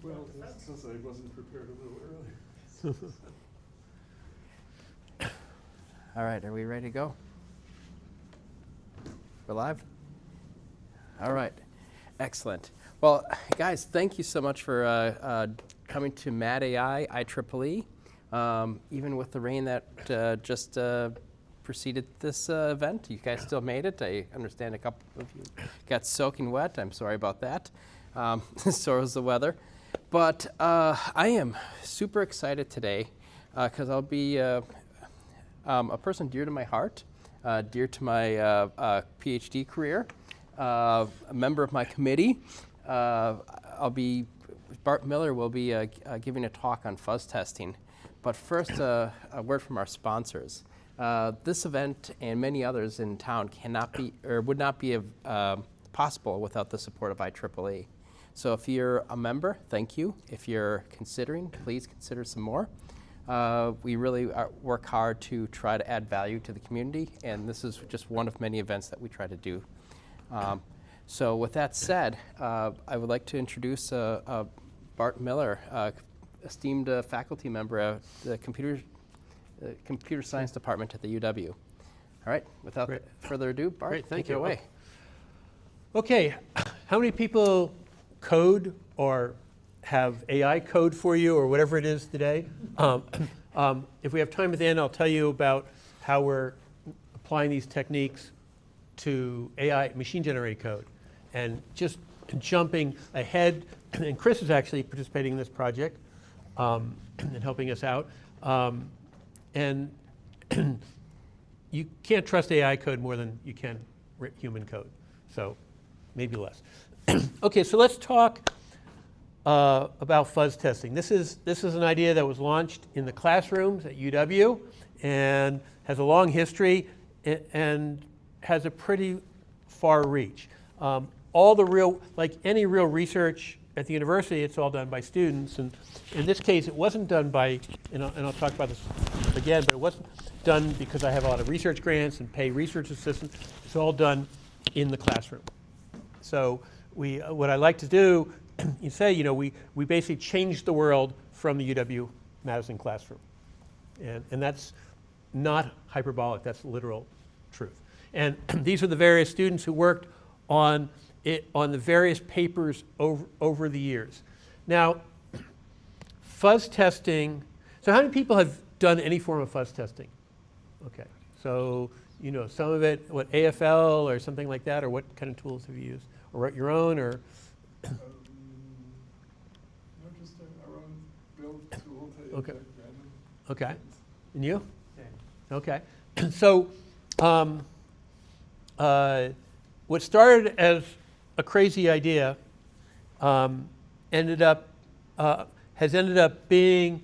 Well, since I wasn't prepared a little early. All right, are we ready to go? We're live? All right, excellent. Well, guys, thank you so much for coming to Mad AI IEEE. Even with the rain that just preceded this event, you guys still made it. I understand a couple of you got soaking wet. I'm sorry about that. So was the weather. But I am super excited today because I'll be a person dear to my heart, dear to my PhD career, a member of my committee. Bart Miller will be giving a talk on fuzz testing. But first, a word from our sponsors. This event and many others in town cannot be, or would not be possible without the support of IEEE. So if you're a member, thank you. If you're considering, please consider some more. We really work hard to try to add value to the community, and this is just one of many events that we try to do. So with that said, I would like to introduce Bart Miller, esteemed faculty member of the computer science department at the UW. All right, without further ado, Bart, take it away. Okay, how many people code or have AI code for you or whatever it is today? If we have time at the end, I'll tell you about how we're applying these techniques to AI machine-generated code. And just jumping ahead, and Chris is actually participating in this project and helping us out. And you can't trust AI code more than you can human code, so maybe less. Okay, so let's talk about fuzz testing. This is an idea that was launched in the classrooms at UW and has a long history and has a pretty far reach. All the real, like any real research at the university, it's all done by students. And in this case, it wasn't done by, and I'll talk about this again, but it wasn't done because I have a lot of research grants and pay research assistants. It's all done in the classroom. So what I like to do, you say, we basically changed the world from the UW-Madison classroom. And that's not hyperbolic, that's literal truth. And these are the various students who worked on the various papers over the years. Now, fuzz testing, so how many people have done any form of fuzz testing? Okay, so some of it, what, AFL or something like that, or what kind of tools have you used? Or write your own, or? No, just our own build tool to Okay. inject random. Okay, and you? Okay, so what started as a crazy idea has ended up being,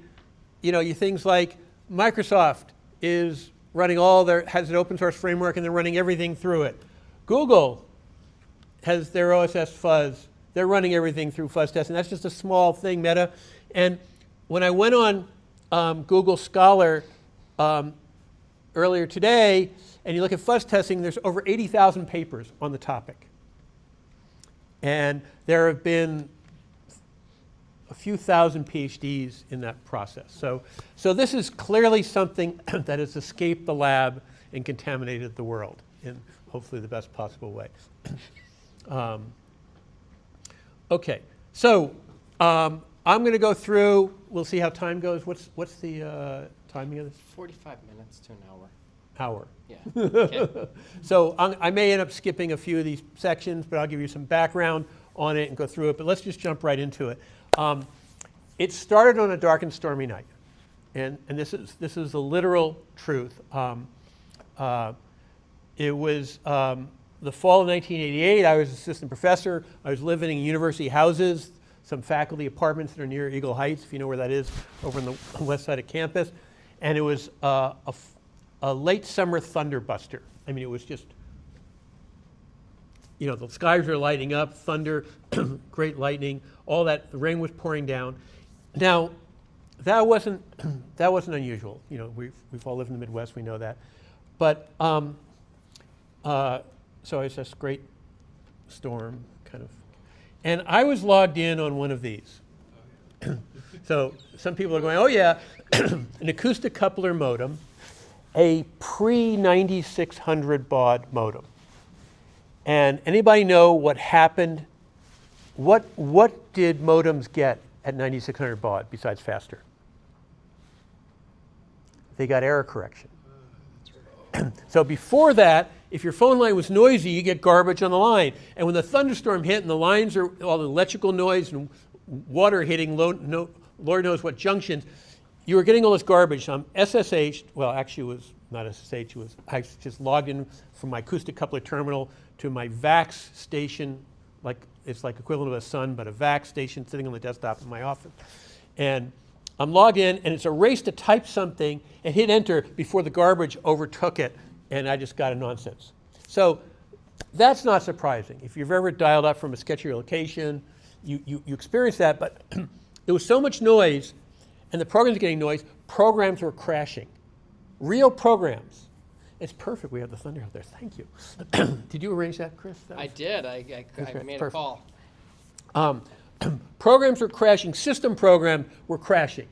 things like Microsoft is running has an open source framework and they're running everything through it. Google has their OSS Fuzz. They're running everything through fuzz testing. That's just a small thing, Meta. And when I went on Google Scholar earlier today, and you look at fuzz testing, there's over 80,000 papers on the topic. And there have been a few thousand PhDs in that process. So this is clearly something that has escaped the lab and contaminated the world in hopefully the best possible way. Okay, so I'm going to go through. We'll see how time goes. What's the timing of this? 45 minutes to an hour. Hour. Yeah. Okay. So I may end up skipping a few of these sections, but I'll give you some background on it and go through it. But let's just jump right into it. It started on a dark and stormy night, and this is the literal truth. It was the fall of 1988. I was assistant professor. I was living in university houses, some faculty apartments that are near Eagle Heights, if you know where that is, over on the west side of campus. And it was a late summer thunderbuster. I mean, it was just, the skies were lighting up, thunder, great lightning, all that. The rain was pouring down. Now, that wasn't unusual. We've all lived in the Midwest, we know that. But so it's this great storm, kind of. And I was logged in on one of these. So some people are going, oh yeah, an acoustic coupler modem, a pre-9600 baud modem. And anybody know what happened? What did modems get at 9600 baud besides faster? They got error correction. So before that, if your phone line was noisy, you get garbage on the line. And when the thunderstorm hit and the lines are all the electrical noise and water hitting Lord knows what junctions, you were getting all this garbage. SSH, well, actually it was not SSH, I just logged in from my acoustic coupler terminal to my VAX station, it's like equivalent of a Sun, but a VAX station sitting on the desktop in my office. And I'm logged in, and it's a race to type something and hit enter before the garbage overtook it, and I just got a nonsense. So that's not surprising. If you've ever dialed up from a sketchy location, you experience that, but there was so much noise, and the programs were getting noise, programs were crashing. Real programs. It's perfect. We have the thunder out there. Thank you. Did you arrange that, Chris? I did. I made a call. Programs were crashing. System programs were crashing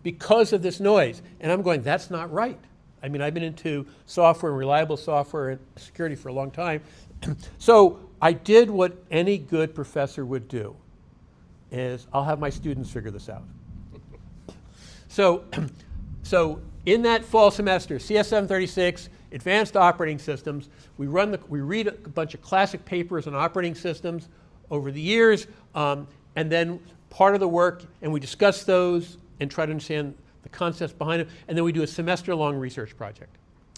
because of this noise. And I'm going, that's not right. I mean, I've been into software and reliable software and security for a long time. So I did what any good professor would do, is I'll have my students figure this out. So in that fall semester, CS736, Advanced Operating Systems, we read a bunch of classic papers on operating systems over the years, and then part of the work, and we discuss those and try to understand the concepts behind them, and then we do a semester-long research project.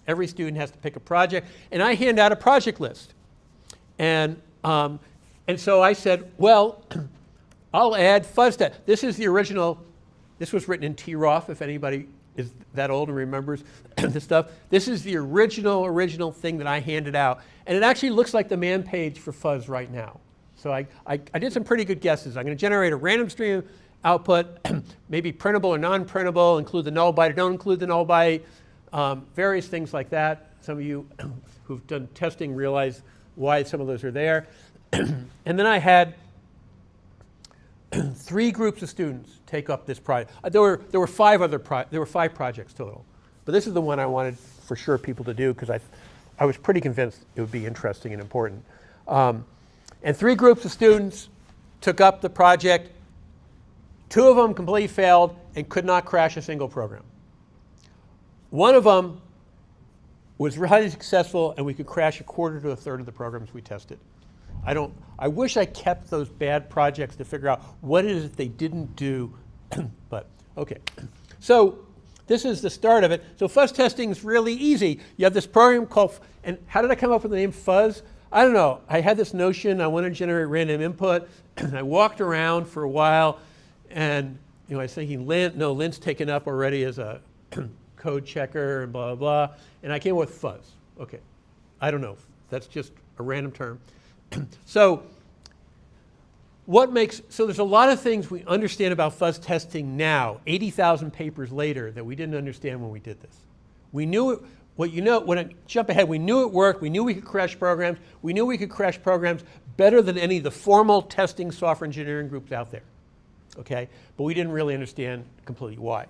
Every student has to pick a project, and I hand out a project list. And so I said, well, I'll add fuzz test. This is the original, this was written in TROF, if anybody is that old and remembers this stuff. This is the original thing that I handed out. And it actually looks like the man page for Fuzz right now. So I did some pretty good guesses. I'm going to generate a random stream output, maybe printable or non-printable, include the null byte or don't include the null byte, various things like that. Some of you who've done testing realize why some of those are there. And then I had 3 groups of students take up this project. There were 5 projects total, but this is the one I wanted for sure people to do because I was pretty convinced it would be interesting and important. And 3 groups of students took up the project. 2 of them completely failed and could not crash a single program. One of them was highly successful, and we could crash a quarter to a third of the programs we tested. I wish I kept those bad projects to figure out what it is that they didn't do, but okay. So this is the start of it. So fuzz testing is really easy. You have this program called, and how did I come up with the name Fuzz? I don't know. I had this notion I wanted to generate random input, and I walked around for a while, and I was thinking, Lint's taken up already as a code checker and blah, blah, blah, and I came up with Fuzz. Okay, I don't know. That's just a random term. So there's a lot of things we understand about fuzz testing now, 80,000 papers later, that we didn't understand when we did this. We knew it, when I jump ahead, we knew it worked, we knew we could crash programs, we knew we could crash programs better than any of the formal testing software engineering groups out there, okay? But we didn't really understand completely why.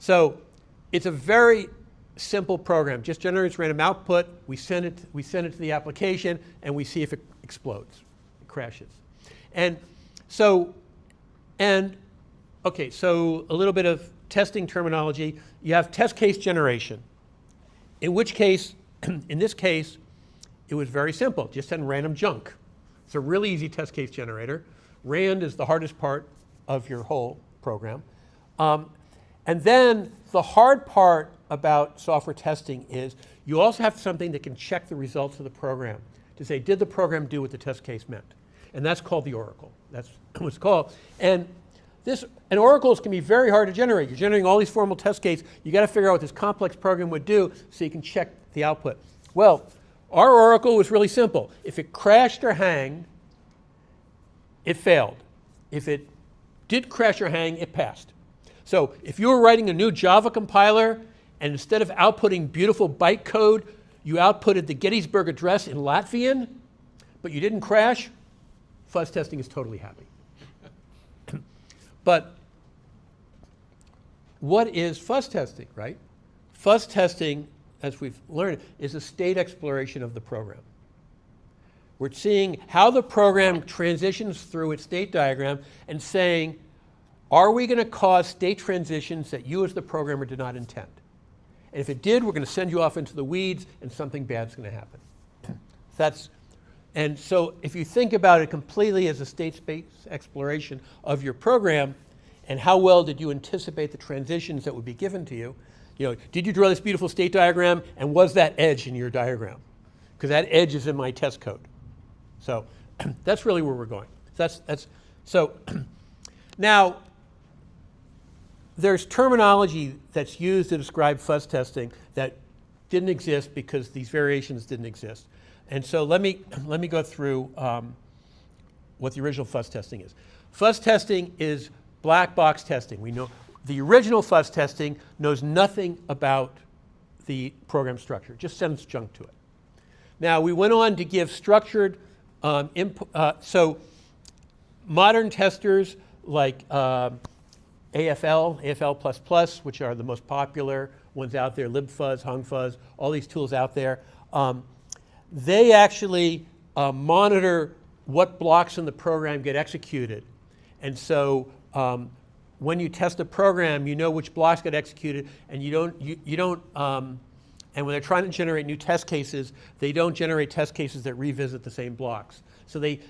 So it's a very simple program, just generates random output, we send it to the application, and we see if it explodes, it crashes. Okay, so a little bit of testing terminology. You have test case generation, in which case, in this case, it was very simple, just send random junk. It's a really easy test case generator. Rand is the hardest part of your whole program. And then the hard part about software testing is you also have something that can check the results of the program to say, did the program do what the test case meant? And that's called the oracle. That's what it's called. And oracles can be very hard to generate. You're generating all these formal test cases. You got to figure out what this complex program would do so you can check the output. Well, our oracle was really simple. If it crashed or hanged, it failed. If it did crash or hang, it passed. So if you were writing a new Java compiler, and instead of outputting beautiful bytecode, you outputted the Gettysburg Address in Latvian, but you didn't crash, fuzz testing is totally happy. But what is fuzz testing, right? Fuzz testing, as we've learned, is a state exploration of the program. We're seeing how the program transitions through its state diagram and saying, are we going to cause state transitions that you as the programmer did not intend? And if it did, we're going to send you off into the weeds and something bad's going to happen. And so if you think about it completely as a state space exploration of your program, and how well did you anticipate the transitions that would be given to you, did you draw this beautiful state diagram, and was that edge in your diagram? Because that edge is in my test code. So that's really where we're going. So now, there's terminology that's used to describe fuzz testing that didn't exist because these variations didn't exist. And so let me go through what the original fuzz testing is. Fuzz testing is black box testing. We know the original fuzz testing knows nothing about the program structure, just sends junk to it. Now, we went on to give structured input. So modern testers like AFL++, which are the most popular ones out there, LibFuzz, HongFuzz, all these tools out there, they actually monitor what blocks in the program get executed. And so when you test a program, you know which blocks get executed, and and when they're trying to generate new test cases, they don't generate test cases that revisit the same blocks. So they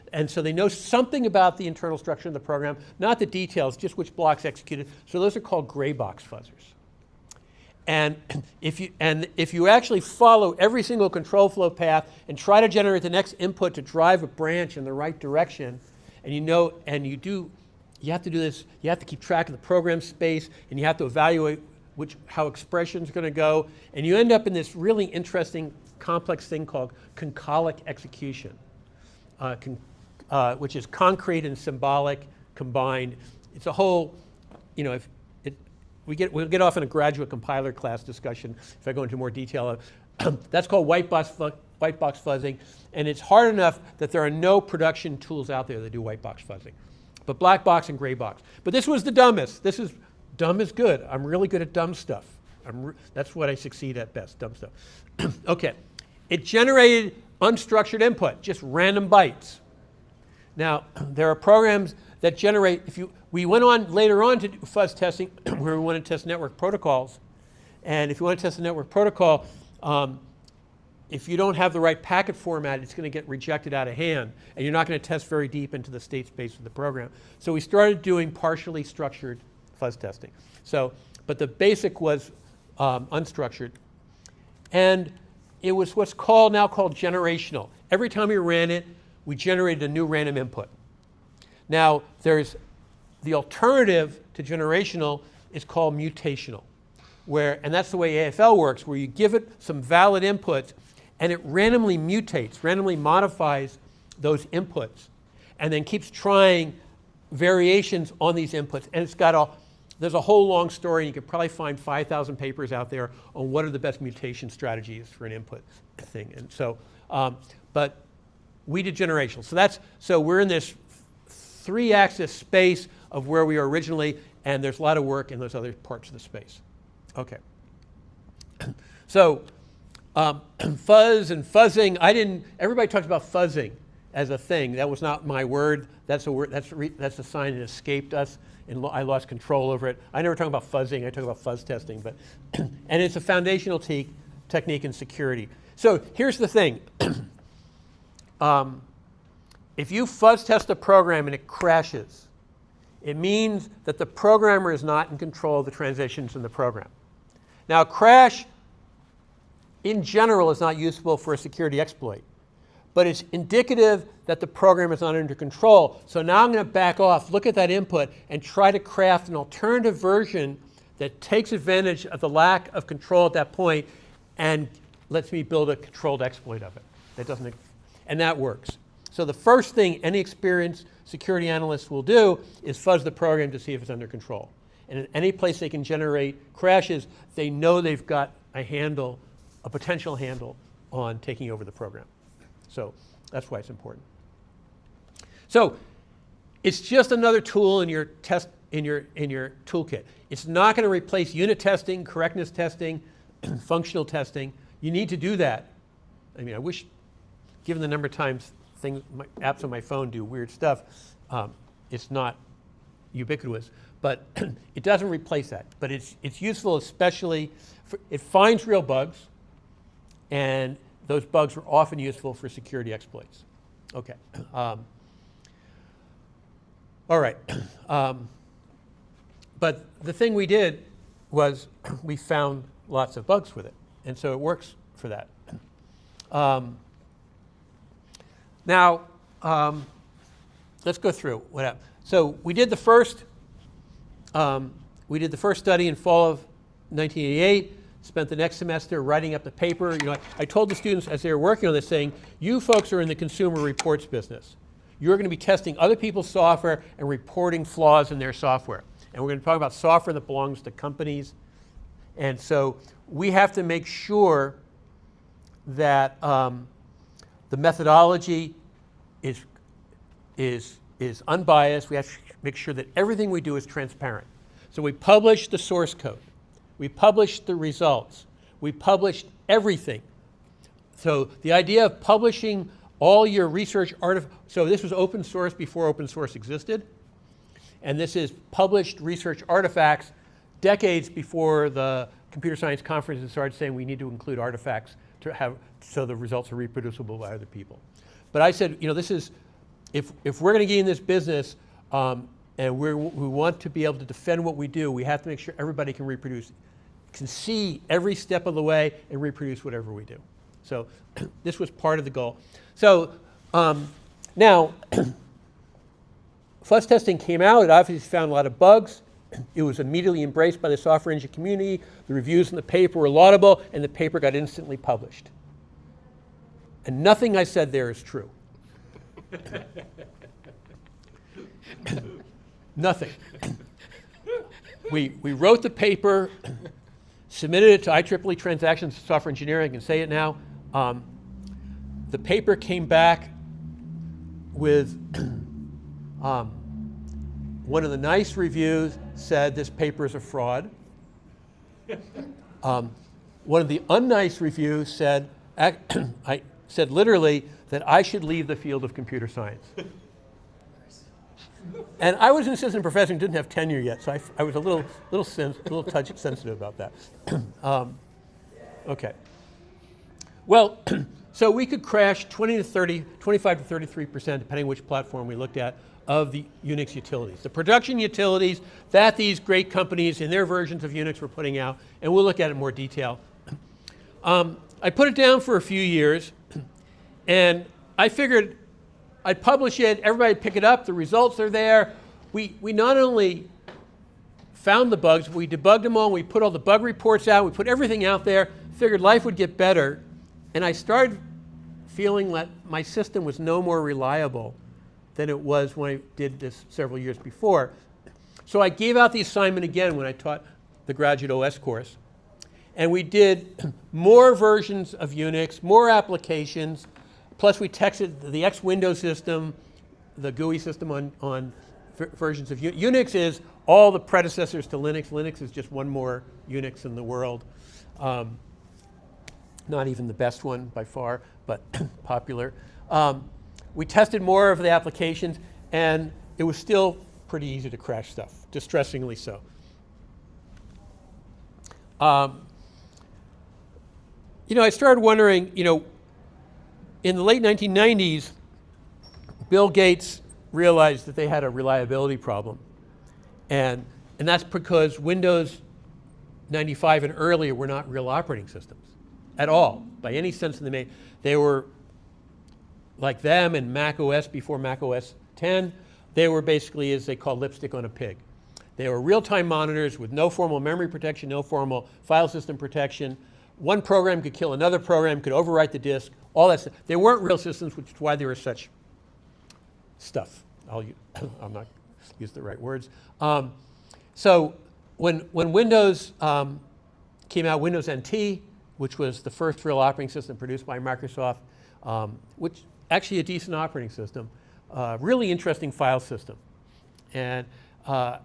know something about the internal structure of the program, not the details, just which blocks executed. So those are called gray box fuzzers. And if you actually follow every single control flow path and try to generate the next input to drive a branch in the right direction, and you have to do this, you have to keep track of the program space, and you have to evaluate how expression's going to go, and you end up in this really interesting, complex thing called concolic execution, which is concrete and symbolic combined. It's a whole, we'll get off in a graduate compiler class discussion if I go into more detail. That's called white box fuzzing, and it's hard enough that there are no production tools out there that do white box fuzzing. But black box and gray box. But this was the dumbest. Dumb is good. I'm really good at dumb stuff. That's what I succeed at best, dumb stuff. Okay, it generated unstructured input, just random bytes. Now, there are programs that generate, we went on later on to do fuzz testing where we want to test network protocols. And if you want to test a network protocol, if you don't have the right packet format, it's going to get rejected out of hand, and you're not going to test very deep into the state space of the program. So we started doing partially structured fuzz testing. But the basic was unstructured. And it was what's now called generational. Every time we ran it, we generated a new random input. Now, there's the alternative to generational is called mutational, and that's the way AFL works, where you give it some valid inputs, and it randomly mutates, randomly modifies those inputs, and then keeps trying variations on these inputs. And there's a whole long story. You could probably find 5,000 papers out there on what are the best mutation strategies for an input thing. And so, but we did generational. So we're in this 3-axis space of where we are originally, and there's a lot of work in those other parts of the space. Okay. So fuzz and fuzzing, everybody talks about fuzzing as a thing. That was not my word. That's a word. That's a sign it escaped us, and I lost control over it. I never talk about fuzzing. I talk about fuzz testing, and it's a foundational technique in security. So here's the thing. If you fuzz test a program and it crashes, it means that the programmer is not in control of the transitions in the program. Now, a crash, in general, is not useful for a security exploit, but it's indicative that the program is not under control. So now I'm going to back off, look at that input, and try to craft an alternative version that takes advantage of the lack of control at that point and lets me build a controlled exploit of it. And that works. So the first thing any experienced security analyst will do is fuzz the program to see if it's under control. And in any place they can generate crashes, they know they've got a potential handle on taking over the program. So that's why it's important. So it's just another tool in in your toolkit. It's not going to replace unit testing, correctness testing, functional testing. You need to do that. I mean, I wish, given the number of times apps on my phone do weird stuff, it's not ubiquitous. But it doesn't replace that. But it's useful, especially it finds real bugs, and those bugs are often useful for security exploits. Okay. All right. But the thing we did was we found lots of bugs with it, and so it works for that. Now, let's go through what happened. So we did the first study in fall of 1988. Spent the next semester writing up the paper. You know, I told the students as they were working on this, saying, "You folks are in the consumer reports business. You're going to be testing other people's software and reporting flaws in their software. And we're going to talk about software that belongs to companies. And so we have to make sure that the methodology is unbiased. We have to make sure that everything we do is transparent. So we published the source code. We published the results. We published everything. So the idea of publishing all your research so this was open source before open source existed. And this is published research artifacts decades before the computer science conferences started saying we need to include artifacts to have so the results are reproducible by other people. But I said, you know, this is, if we're going to get in this business and we want to be able to defend what we do, we have to make sure everybody can reproduce, can see every step of the way and reproduce whatever we do. So this was part of the goal. So now, Fuzz testing came out. It obviously found a lot of bugs. It was immediately embraced by the software engineering community. The reviews in the paper were laudable, and the paper got instantly published. And nothing I said there is true. Nothing. We wrote the paper, submitted it to IEEE Transactions Software Engineering. I can say it now. The paper came back with one of the nice reviews said this paper is a fraud. One of the unnice reviews said, I said literally that I should leave the field of computer science. And I was an assistant professor and didn't have tenure yet, so I was a little sensitive about that. Okay. Well, so we could crash 25 to 33%, depending on which platform we looked at, of the Unix utilities. The production utilities that these great companies in their versions of Unix were putting out, and we'll look at it in more detail. I put it down for a few years, and I figured I'd publish it, everybody would pick it up, the results are there. We not only found the bugs, we debugged them all, we put all the bug reports out, we put everything out there, figured life would get better, and I started feeling that my system was no more reliable than it was when I did this several years before. So I gave out the assignment again when I taught the Graduate OS course. And we did more versions of Unix, more applications, plus we tested the X Windows system, the GUI system on versions of Unix. Unix is all the predecessors to Linux. Linux is just one more Unix in the world. Not even the best one by far, but popular. We tested more of the applications, and it was still pretty easy to crash stuff, distressingly so. You know, I started wondering, you know, in the late 1990s, Bill Gates realized that they had a reliability problem. And that's because Windows 95 and earlier were not real operating systems at all, by any sense in the name. They were like them and Mac OS before Mac OS 10. They were basically, as they call, lipstick on a pig. They were real-time monitors with no formal memory protection, no formal file system protection. One program could kill another program, could overwrite the disk, all that stuff. They weren't real systems, which is why they were such stuff. I'm not use the right words. So when Windows came out, Windows NT, which was the first real operating system produced by Microsoft, which actually a decent operating system, really interesting file system. And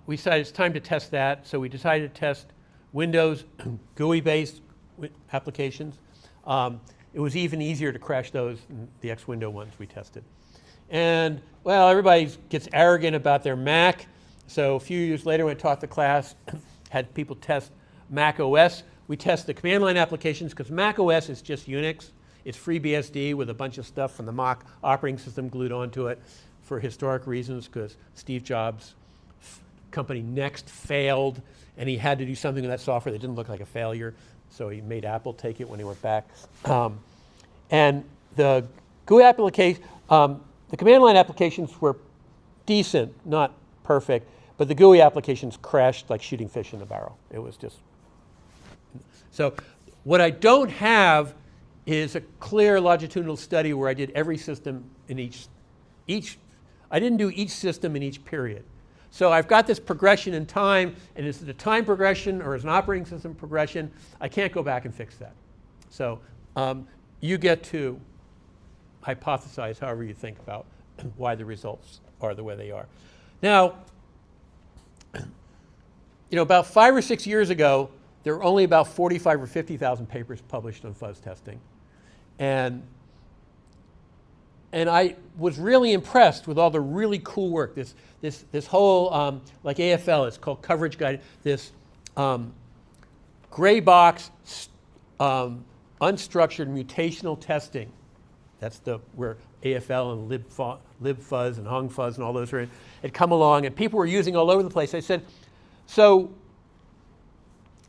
we decided it's time to test that. So we decided to test Windows GUI-based applications. It was even easier to crash those than the X-Window ones we tested. And, well, everybody gets arrogant about their Mac. So a few years later, when I taught the class, had people test Mac OS. We test the command line applications because Mac OS is just Unix. It's FreeBSD with a bunch of stuff from the Mac operating system glued onto it for historic reasons, because Steve Jobs' company Next failed, and he had to do something with that software that didn't look like a failure, so he made Apple take it when he went back. And the GUI application, the command line applications were decent, not perfect, but the GUI applications crashed like shooting fish in a barrel. It was just... So what I don't have is a clear longitudinal study where I did every system in each, I didn't do each system in each period. So I've got this progression in time, and is it a time progression or is it an operating system progression? I can't go back and fix that. So you get to hypothesize however you think about why the results are the way they are. Now, about 5 or 6 years ago, there were only about 45 or 50,000 papers published on fuzz testing. And I was really impressed with all the really cool work. This whole, like AFL, it's called coverage guide, this gray box, unstructured mutational testing. That's where AFL and libfuzz and hongfuzz and all those had come along, and people were using all over the place. I said, so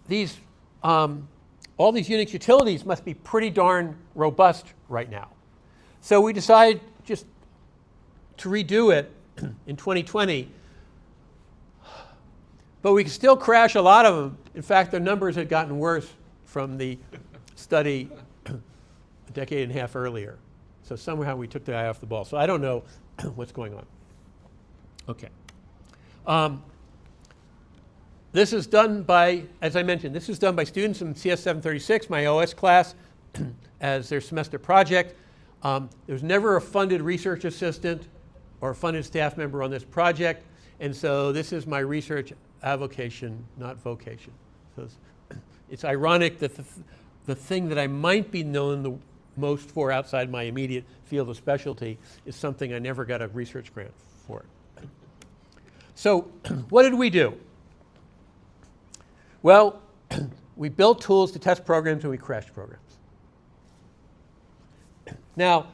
these, all these Unix utilities must be pretty darn robust right now. So we decided just to redo it in 2020, but we could still crash a lot of them. In fact, the numbers had gotten worse from the study a decade and a half earlier. So somehow we took the eye off the ball. So I don't know what's going on. Okay. This is done by, as I mentioned, this is done by students in CS 736, my OS class, as their semester project. There's never a funded research assistant or a funded staff member on this project, and so this is my research avocation, not vocation. So it's ironic that the thing that I might be known the most for outside my immediate field of specialty is something I never got a research grant for. So what did we do? Well, we built tools to test programs and we crashed programs. Now,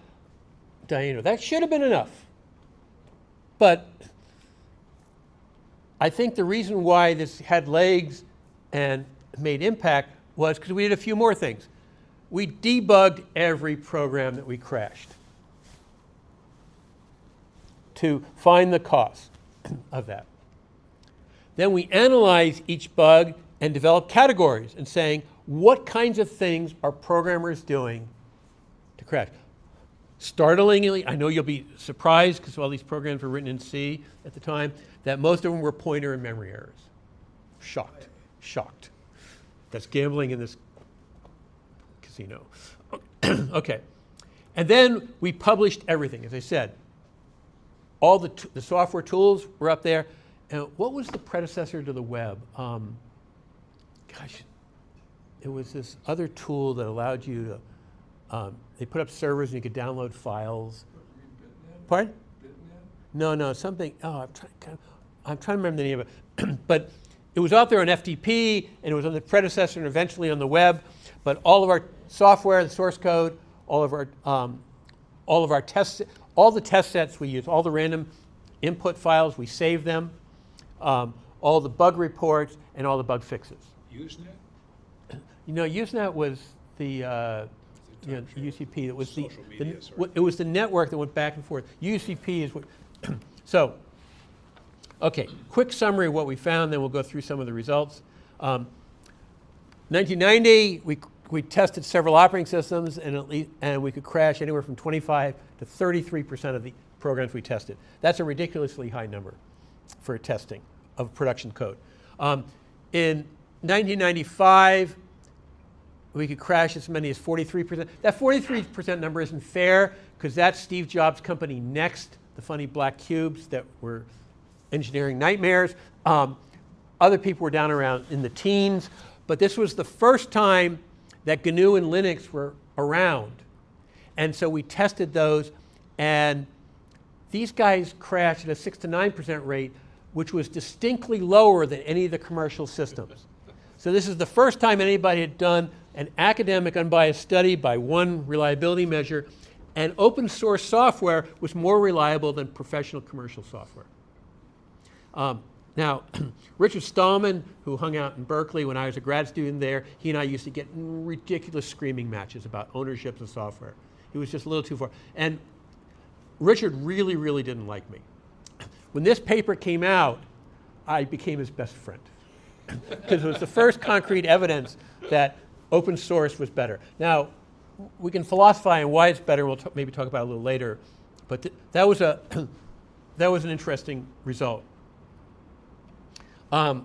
Diana, that should have been enough. But I think the reason why this had legs and made impact was because we did a few more things. We debugged every program that we crashed to find the cause of that. Then we analyzed each bug and developed categories and saying, what kinds of things are programmers doing to crash? Startlingly, I know you'll be surprised because all these programs were written in C at the time, that most of them were pointer and memory errors. Shocked, shocked. That's gambling in this casino. Okay, and then we published everything, as I said. All the software tools were up there. And what was the predecessor to the web? Gosh, it was this other tool that allowed you to, they put up servers and you could download files. Pardon? No, something, I'm trying to remember the name of it. But it was out there on FTP, and it was on the predecessor and eventually on the web. But all of our software, the source code, all of our tests, all the test sets we use, all the random input files, we save them, all the bug reports, and all the bug fixes. Usenet? Usenet was the UCP. It was it was the network that went back and forth. UCP is what. So, okay, quick summary of what we found, then we'll go through some of the results. 1990, we tested several operating systems, and we could crash anywhere from 25 to 33% of the programs we tested. That's a ridiculously high number for testing of production code. In 1995, we could crash as many as 43%. That 43% number isn't fair because that's Steve Jobs' company Next, the funny black cubes that were engineering nightmares. Other people were down around in the teens, but this was the first time that GNU and Linux were around. And so we tested those, and these guys crashed at a 6 to 9% rate, which was distinctly lower than any of the commercial systems. So this is the first time anybody had done an academic unbiased study by one reliability measure, and open source software was more reliable than professional commercial software. Now, Richard Stallman, who hung out in Berkeley when I was a grad student there, he and I used to get ridiculous screaming matches about ownerships of software. He was just a little too far. And Richard really, really didn't like me. When this paper came out, I became his best friend because it was the first concrete evidence that open source was better. Now, we can philosophize on why it's better. We'll maybe talk about it a little later. But that was an interesting result. These are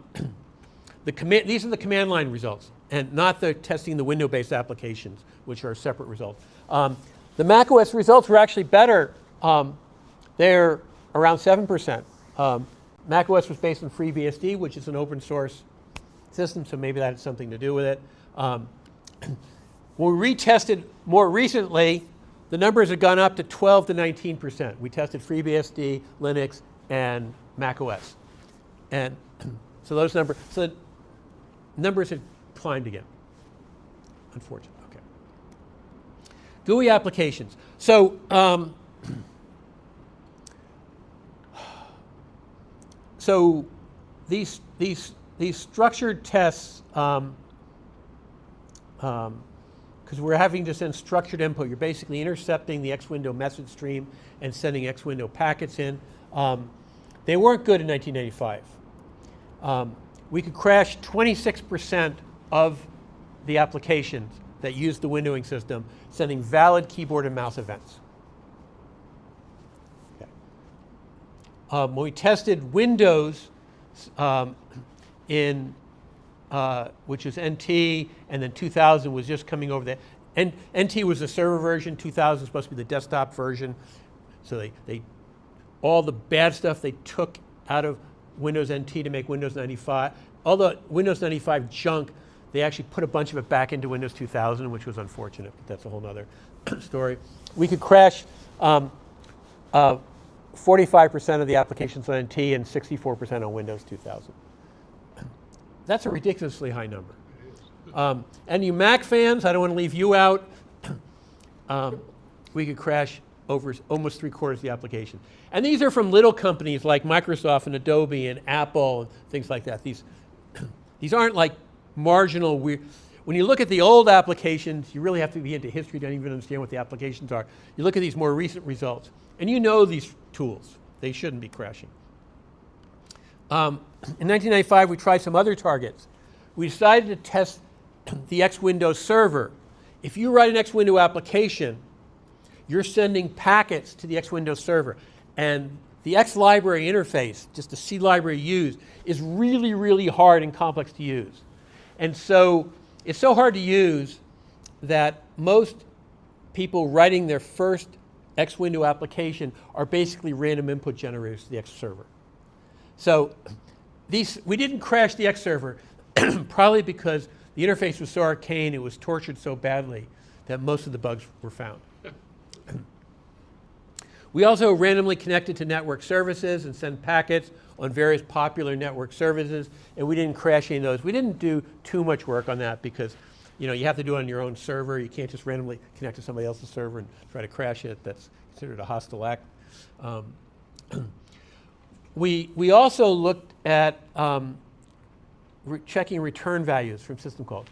the command line results, and not the testing the window-based applications, which are separate results. The macOS results were actually better. They're around 7%. macOS was based on FreeBSD, which is an open source system, so maybe that had something to do with it. When we retested more recently, the numbers have gone up to 12 to 19%. We tested FreeBSD, Linux, and macOS. And so those numbers, have climbed again, unfortunately. Okay. GUI applications. So, these structured tests, because we're having to send structured input, you're basically intercepting the X-window message stream and sending X-window packets in. They weren't good in 1995. We could crash 26% of the applications that used the windowing system, sending valid keyboard and mouse events. Okay. When we tested Windows which is NT, and then 2000 was just coming over there. And NT was the server version, 2000 was supposed to be the desktop version. So they all the bad stuff they took out of Windows NT to make Windows 95. All the Windows 95 junk, they actually put a bunch of it back into Windows 2000, which was unfortunate, but that's a whole other story. We could crash 45% of the applications on NT and 64% on Windows 2000. That's a ridiculously high number. And you Mac fans, I don't want to leave you out. We could crash over almost 3/4 of the application. And these are from little companies like Microsoft and Adobe and Apple and things like that. These aren't like marginal. When you look at the old applications, you really have to be into history to even understand what the applications are. You look at these more recent results, and you know these tools. They shouldn't be crashing. In 1995, we tried some other targets. We decided to test the X-Window server. If you write an X-Window application, you're sending packets to the X-Window server. And the X library interface, just the C library used, is really, really hard and complex to use. And so it's so hard to use that most people writing their first X-Window application are basically random input generators to the X server. So we didn't crash the X server, probably because the interface was so arcane, it was tortured so badly that most of the bugs were found. We also randomly connected to network services and sent packets on various popular network services, and we didn't crash any of those. We didn't do too much work on that because you have to do it on your own server. You can't just randomly connect to somebody else's server and try to crash it. That's considered a hostile act. We also looked at checking return values from system calls.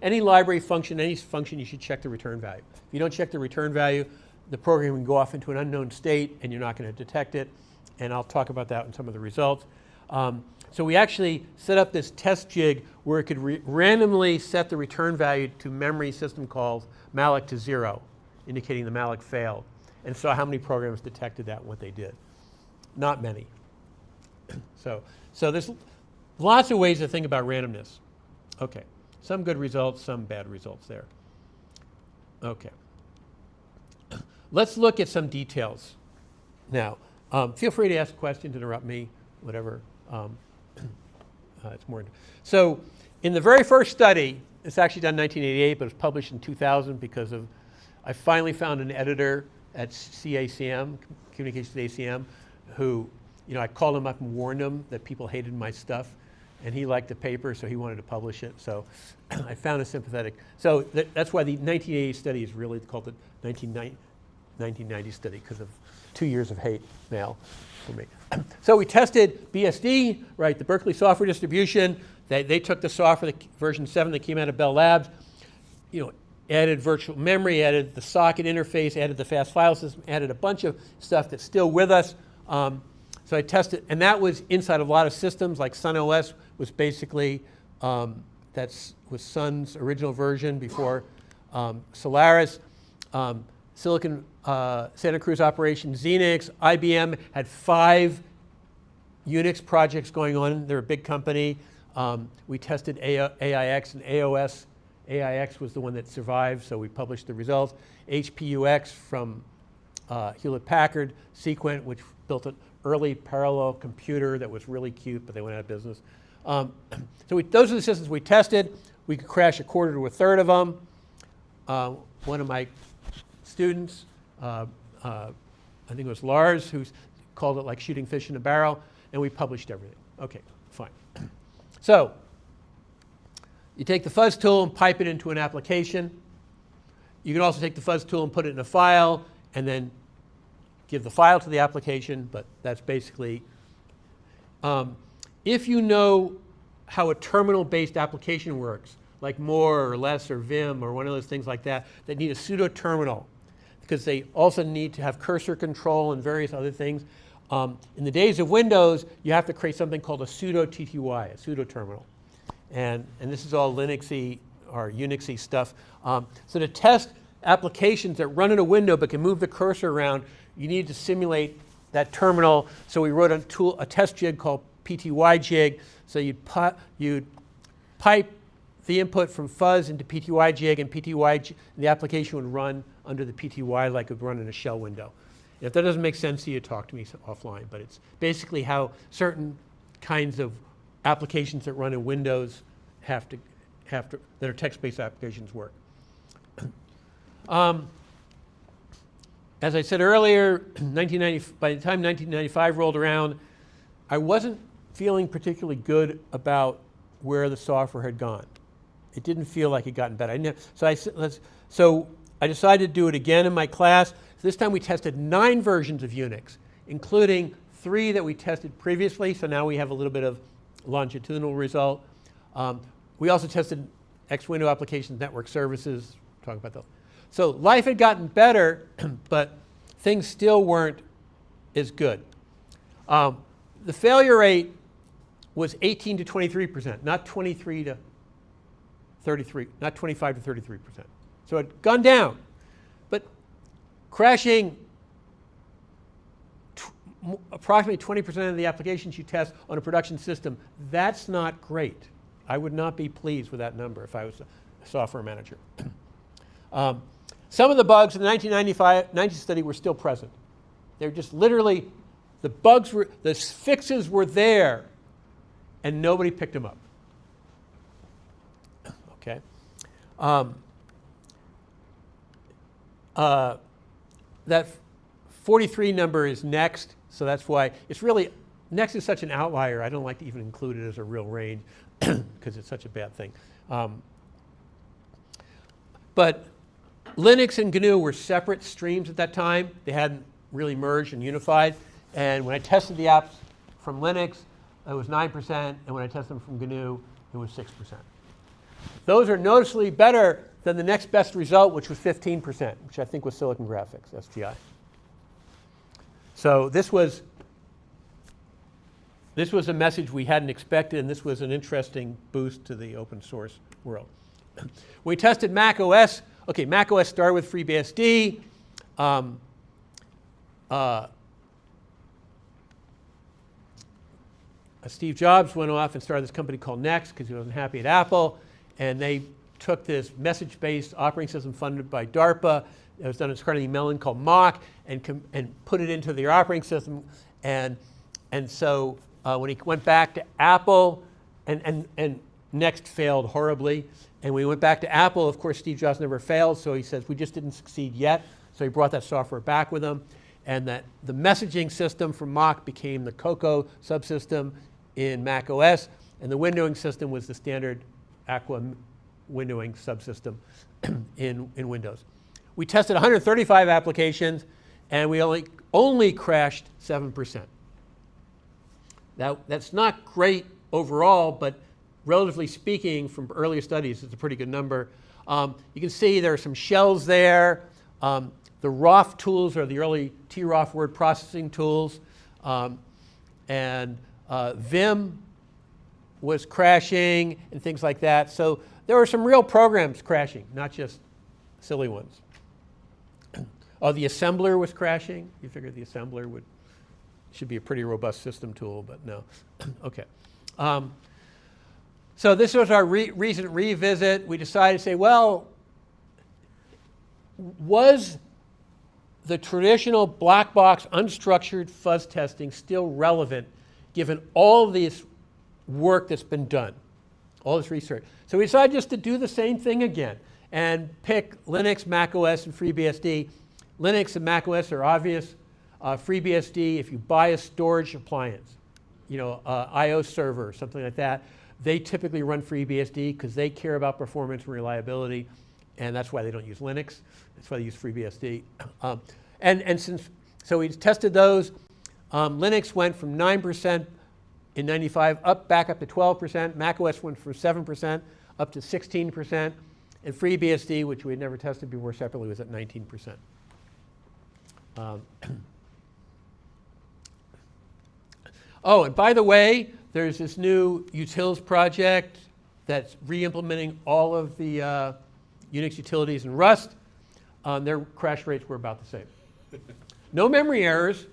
Any library function, any function, you should check the return value. If you don't check the return value, the program can go off into an unknown state and you're not going to detect it. And I'll talk about that in some of the results. So we actually set up this test jig where it could randomly set the return value to memory system calls malloc to 0, indicating the malloc failed, and saw how many programs detected that and what they did. Not many. So there's lots of ways to think about randomness. Okay, some good results, some bad results there. Okay. Let's look at some details now. Feel free to ask questions, interrupt me, whatever. It's more. So in the very first study, it's actually done in 1988, but it was published in 2000 because of, I finally found an editor at CACM, Communications ACM, who, I called him up and warned him that people hated my stuff, and he liked the paper, so he wanted to publish it. So I found a sympathetic. So that's why the 1988 study is really called the 1990 study, because of 2 years of hate mail for me. So we tested BSD, right, the Berkeley software distribution. They took the software, the version 7 that came out of Bell Labs, added virtual memory, added the socket interface, added the fast file system, added a bunch of stuff that's still with us. So I tested, and that was inside of a lot of systems, like Sun OS was basically, was Sun's original version before Solaris. Silicon Santa Cruz operation, Xenix, IBM had 5 Unix projects going on. They're a big company. We tested AIX and AOS. AIX was the one that survived, so we published the results. HPUX from Hewlett-Packard, Sequent, which built an early parallel computer that was really cute, but they went out of business. So those are the systems we tested. We could crash a quarter to a third of them. One of my students, I think it was Lars, who called it like shooting fish in a barrel, and we published everything. Okay, fine. So you take the Fuzz tool and pipe it into an application. You can also take the Fuzz tool and put it in a file and then give the file to the application, but that's basically, if you know how a terminal-based application works, like More or Less or Vim or one of those things like that, that need a pseudo terminal, because they also need to have cursor control and various other things. In the days of Windows, you have to create something called a pseudo TTY, a pseudo terminal. And this is all Linuxy or Unixy stuff. So to test applications that run in a window but can move the cursor around, you need to simulate that terminal. So we wrote a test jig called PTY jig. So you'd pipe the input from Fuzz into PTY jig, and the application would run under the PTY like it would run in a shell window. If that doesn't make sense to you, talk to me offline. But it's basically how certain kinds of applications that run in Windows that are text-based applications work. As I said earlier, by the time 1995 rolled around, I wasn't feeling particularly good about where the software had gone. It didn't feel like it had gotten better. So I decided to do it again in my class. So this time we tested 9 versions of Unix, including 3 that we tested previously. So now we have a little bit of longitudinal result. We also tested X-Window applications, network services. Talk about those. So life had gotten better, but things still weren't as good. The failure rate was 18 to 23%, not 23 to 33, not 25 to 33%. So it had gone down, but crashing approximately 20% of the applications you test on a production system, that's not great. I would not be pleased with that number if I was a software manager. Some of the bugs in the 1990 study were still present. They're just literally, the fixes were there, and nobody picked them up. Okay. That 43 number is next, so that's why it's really, next is such an outlier, I don't like to even include it as a real range because it's such a bad thing. But Linux and GNU were separate streams at that time. They hadn't really merged and unified. And when I tested the apps from Linux, it was 9%, and when I tested them from GNU, it was 6%. Those are noticeably better than the next best result, which was 15%, which I think was Silicon Graphics, SGI. So this was a message we hadn't expected, and this was an interesting boost to the open source world. We tested Mac OS. Okay, Mac OS started with FreeBSD. Steve Jobs went off and started this company called Next because he wasn't happy at Apple, and they took this message-based operating system funded by DARPA. It was done at Carnegie Mellon called Mock, and put it into their operating system, and so when he went back to Apple, and Next failed horribly. And when he went back to Apple, of course, Steve Jobs never failed, so he says, we just didn't succeed yet. So he brought that software back with him. And that the messaging system from Mach became the Cocoa subsystem in Mac OS, and the windowing system was the standard Aqua windowing subsystem in Windows. We tested 135 applications, and we only crashed 7%. That's not great overall, but relatively speaking, from earlier studies, it's a pretty good number. You can see there are some shells there. The ROF tools are the early TROF word processing tools. And Vim was crashing and things like that. So there were some real programs crashing, not just silly ones. Oh, the assembler was crashing. You figured the assembler should be a pretty robust system tool, but no. OK. So this was our recent revisit. We decided to say, well, was the traditional black box unstructured fuzz testing still relevant given all this work that's been done, all this research? So we decided just to do the same thing again and pick Linux, Mac OS, and FreeBSD. Linux and Mac OS are obvious. FreeBSD, if you buy a storage appliance, I/O server, something like that, they typically run FreeBSD because they care about performance and reliability, and that's why they don't use Linux. That's why they use FreeBSD. So we tested those. Linux went from 9% in 95 back up to 12%. Mac OS went from 7% up to 16%. And FreeBSD, which we had never tested before separately, was at 19%. Oh, and by the way, there's this new utils project that's re-implementing all of the Unix utilities in Rust. Their crash rates were about the same. No memory errors,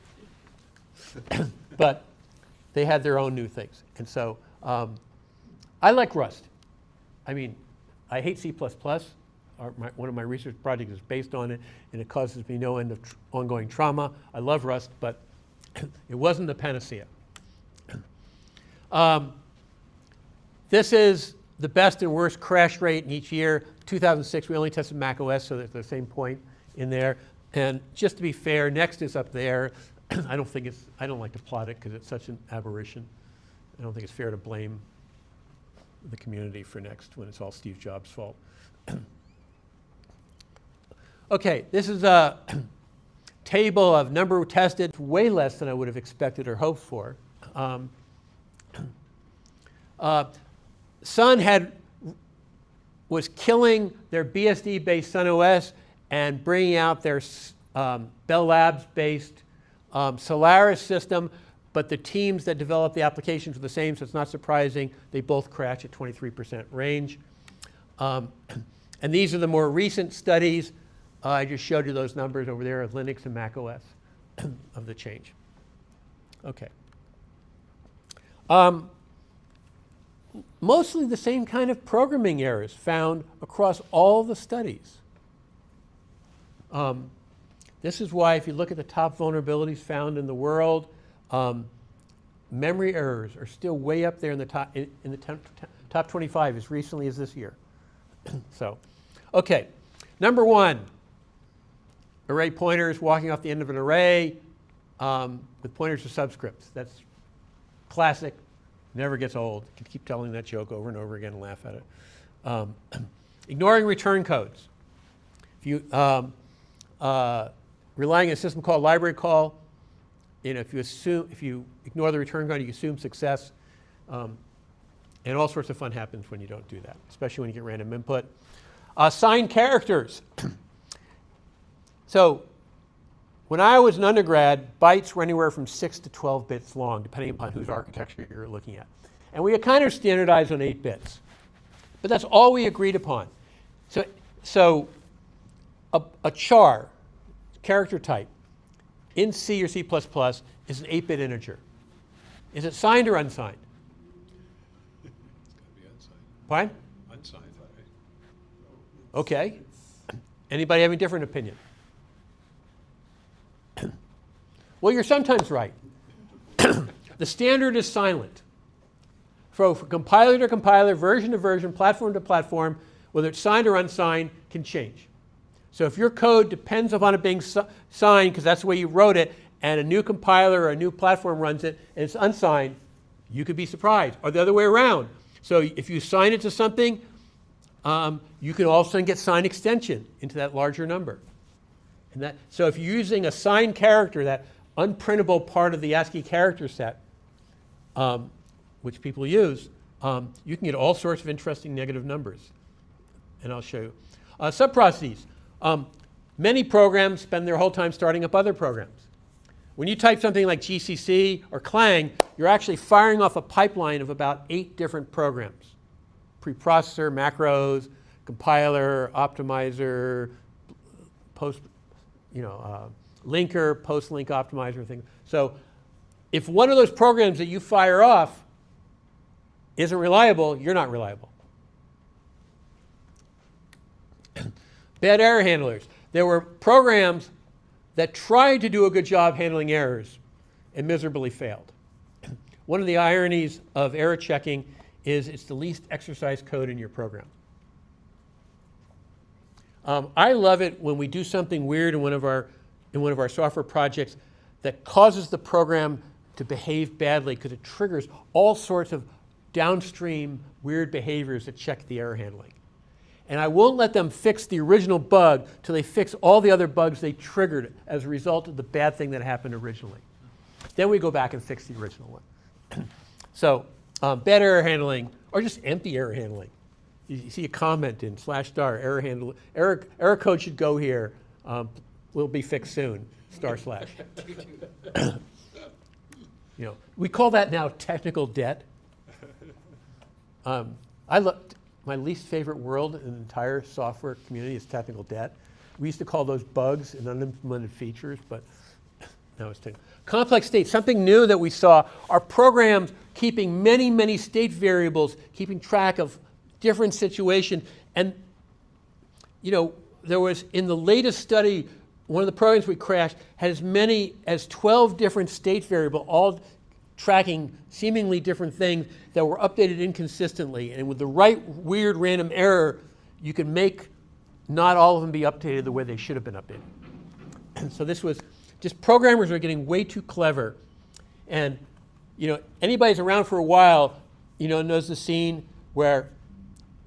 but they had their own new things. And so I like Rust. I mean, I hate C++. One of my research projects is based on it, and it causes me no end of ongoing trauma. I love Rust, but it wasn't the panacea. This is the best and worst crash rate in each year. 2006, we only tested Mac OS, so there's the same point in there. And just to be fair, Next is up there. I don't like to plot it because it's such an aberration. I don't think it's fair to blame the community for Next when it's all Steve Jobs' fault. OK, this is a table of number tested, way less than I would have expected or hoped for. Sun was killing their BSD-based Sun OS and bringing out their Bell Labs-based Solaris system, but the teams that developed the applications were the same, so it's not surprising. They both crash at 23% range. And these are the more recent studies. I just showed you those numbers over there of Linux and Mac OS of the change. OK. Mostly the same kind of programming errors found across all the studies. This is why if you look at the top vulnerabilities found in the world, memory errors are still way up there in the top 25 as recently as this year. So, OK, number one, array pointers walking off the end of an array with pointers to subscripts. That's classic. Never gets old. You can keep telling that joke over and over again and laugh at it. Ignoring return codes. If you relying on a system called library call, if you ignore the return code, you assume success, and all sorts of fun happens when you don't do that, especially when you get random input. Signed characters. So when I was an undergrad, bytes were anywhere from 6 to 12 bits long, depending upon whose architecture you're looking at. And we had kind of standardized on 8 bits. But that's all we agreed upon. So a char, character type, in C or C++ is an 8-bit integer. Is it signed or unsigned? It's got to be unsigned. Fine? Unsigned, right? OK. Anybody have a different opinion? Well, you're sometimes right. The standard is silent. So from compiler to compiler, version to version, platform to platform, whether it's signed or unsigned, can change. So if your code depends upon it being signed, because that's the way you wrote it, and a new compiler or a new platform runs it, and it's unsigned, you could be surprised. Or the other way around. So if you sign it to something, you can all of a sudden get signed extension into that larger number. And so if you're using a signed character, that unprintable part of the ASCII character set, which people use, you can get all sorts of interesting negative numbers. And I'll show you. Subprocesses. Many programs spend their whole time starting up other programs. When you type something like GCC or Clang, you're actually firing off a pipeline of about 8 different programs. Preprocessor, macros, compiler, optimizer, linker, post-link optimizer, thing. So if one of those programs that you fire off isn't reliable, you're not reliable. Bad error handlers. There were programs that tried to do a good job handling errors and miserably failed. One of the ironies of error checking is it's the least exercised code in your program. I love it when we do something weird in one of our software projects that causes the program to behave badly because it triggers all sorts of downstream weird behaviors that check the error handling. And I won't let them fix the original bug till they fix all the other bugs they triggered as a result of the bad thing that happened originally. Then we go back and fix the original one. So bad error handling, or just empty error handling. You see a comment in /* error handle. Error code should go here. Will be fixed soon. // We call that now technical debt. My least favorite world in the entire software community is technical debt. We used to call those bugs and unimplemented features, but now it's technical. Complex state, something new that we saw are programs keeping many, many state variables, keeping track of different situations. And, there was, in the latest study, one of the programs we crashed had as many as 12 different state variables, all tracking seemingly different things that were updated inconsistently. And with the right weird random error, you can make not all of them be updated the way they should have been updated. And so this was just programmers are getting way too clever. And anybody who's around for a while, knows the scene where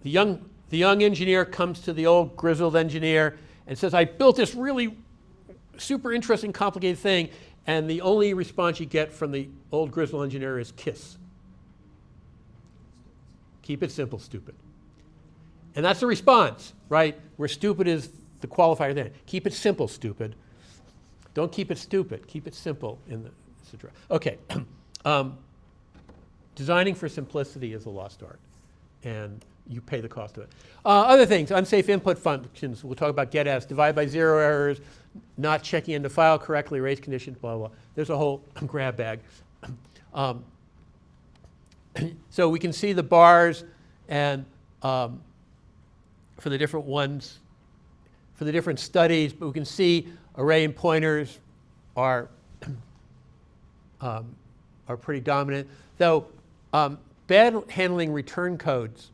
the young engineer comes to the old grizzled engineer and says, I built this really super interesting, complicated thing. And the only response you get from the old grizzled engineer is kiss. Keep it simple, stupid. And that's the response, right? Where stupid is the qualifier then. Keep it simple, stupid. Don't keep it stupid. Keep it simple. Okay. Designing for simplicity is a lost art. And you pay the cost of it. Other things, unsafe input functions. We'll talk about get-as, divide by zero errors, not checking into file correctly, race conditions, blah, blah. There's a whole grab bag. So we can see the bars and for the different ones, for the different studies, but we can see array and pointers are pretty dominant. Though bad handling return codes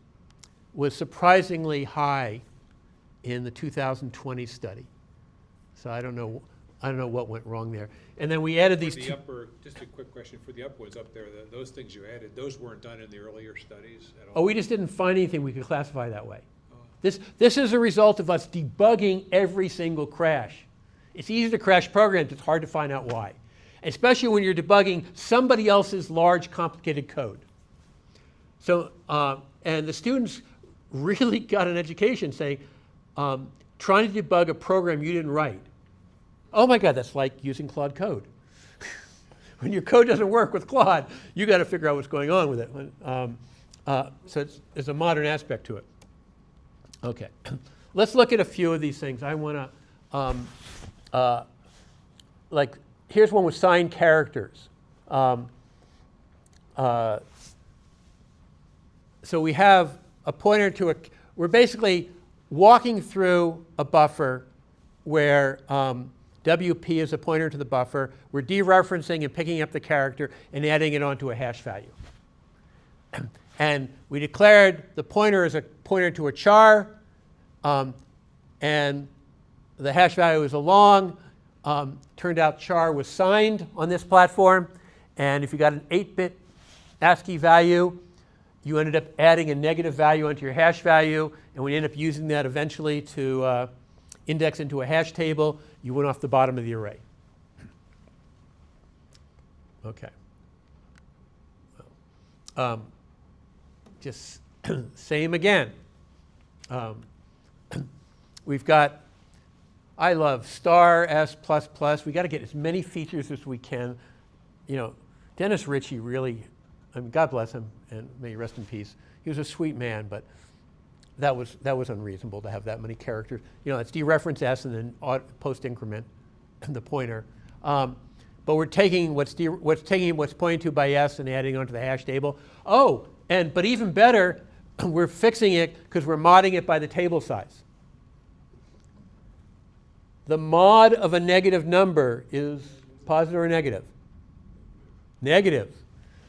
was surprisingly high in the 2020 study. So I don't know what went wrong there. And then we added these two. Just a quick question, for the upwards up there, those things you added, those weren't done in the earlier studies at all? Oh, we just didn't find anything we could classify that way. This is a result of us debugging every single crash. It's easy to crash programs, it's hard to find out why. Especially when you're debugging somebody else's large, complicated code. So, and the students really got an education saying, trying to debug a program you didn't write. Oh my God, that's like using Claude code. When your code doesn't work with Claude, you got to figure out what's going on with it. So there's a modern aspect to it. Okay, let's look at a few of these things. I want to, here's one with signed characters. So we have a pointer to we're basically walking through a buffer where WP is a pointer to the buffer. We're dereferencing and picking up the character and adding it onto a hash value. And we declared the pointer as a pointer to a char, and the hash value is a long. Turned out char was signed on this platform, and if you got an 8-bit ASCII value, you ended up adding a negative value onto your hash value, and we ended up using that eventually to index into a hash table. You went off the bottom of the array. Okay. Just same again. We've got, I love star S++. We got to get as many features as we can. You know, Dennis Ritchie really, I mean, God bless him and may he rest in peace. He was a sweet man, but that was unreasonable to have that many characters. You know, it's dereference S and then post increment the pointer. But we're taking what's pointed to by S and adding onto the hash table. Oh, but even better, we're fixing it because we're modding it by the table size. The mod of a negative number is positive or negative? Negative.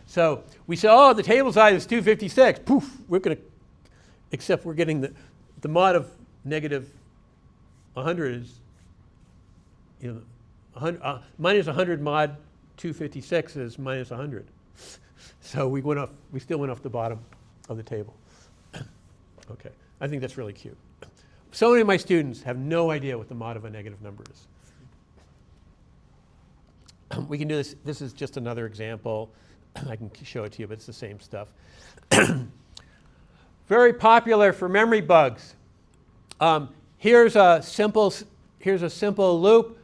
So we say, oh, the table size is 256. Poof, we're going to, except we're getting the mod of negative 100 is, you know, minus 100 mod 256 is minus 100. So we still went off the bottom of the table. Okay, I think that's really cute. So many of my students have no idea what the mod of a negative number is. We can do this. This is just another example. I can show it to you, but it's the same stuff. Very popular for memory bugs. Here's a simple loop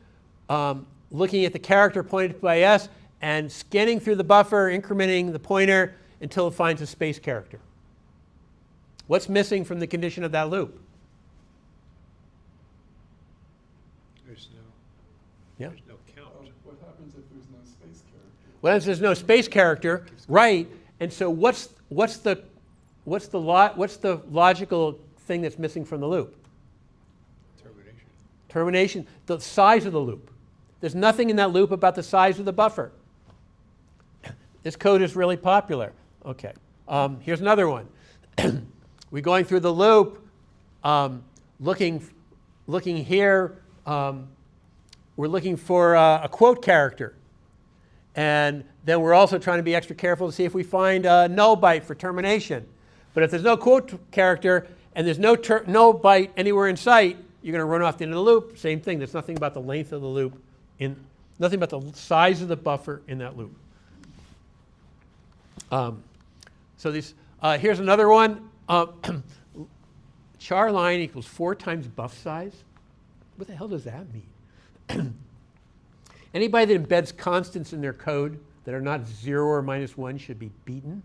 looking at the character pointed by S and scanning through the buffer, incrementing the pointer until it finds a space character. What's missing from the condition of that loop? There's Yeah. no count. What happens if there's no space character? Well, there's no space character, right? And so what's the logical thing that's missing from the loop? Termination. Termination, the size of the loop. There's nothing in that loop about the size of the buffer. This code is really popular. Okay, here's another one. We're going through the loop, looking here. We're looking for a quote character. And then we're also trying to be extra careful to see if we find a null byte for termination. But if there's no quote character and there's no null byte anywhere in sight, you're going to run off the end of the loop. Same thing. There's nothing about the length of the loop, nothing about the size of the buffer in that loop. Here's another one. Char line equals 4 times buff size. What the hell does that mean? Anybody that embeds constants in their code that are not 0 or -1 should be beaten.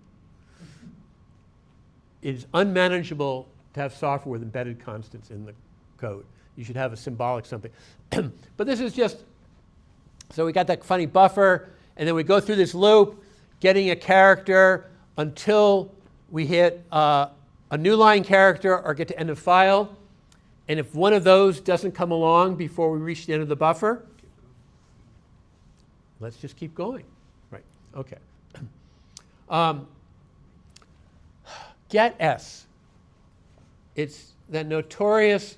It is unmanageable to have software with embedded constants in the code. You should have a symbolic something. But this is just, so we got that funny buffer, and then we go through this loop, getting a character until we hit a new line character or get to end of file. And if one of those doesn't come along before we reach the end of the buffer, let's just keep going. Right, okay. Get S. It's that notorious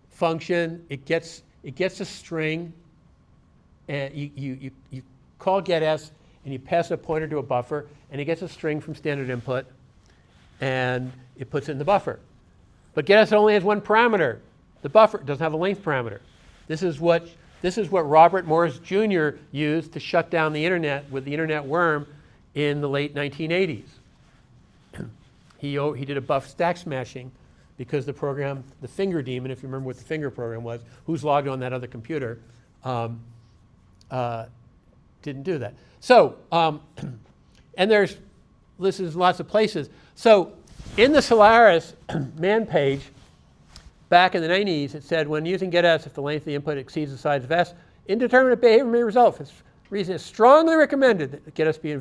function. It gets a string, and you call get S, and you pass a pointer to a buffer, and it gets a string from standard input, and it puts it in the buffer. But get S only has one parameter. The buffer doesn't have a length parameter. This is what Robert Morris Jr. used to shut down the internet with the internet worm in the late 1980s. He did a buff stack smashing because the program, the finger daemon, if you remember what the finger program was, who's logged on that other computer, didn't do that. So, and this is lots of places. So in the Solaris man page, back in the 90s, it said, when using getS, if the length of the input exceeds the size of S, indeterminate behavior may result. For this reason, it's strongly recommended that getS be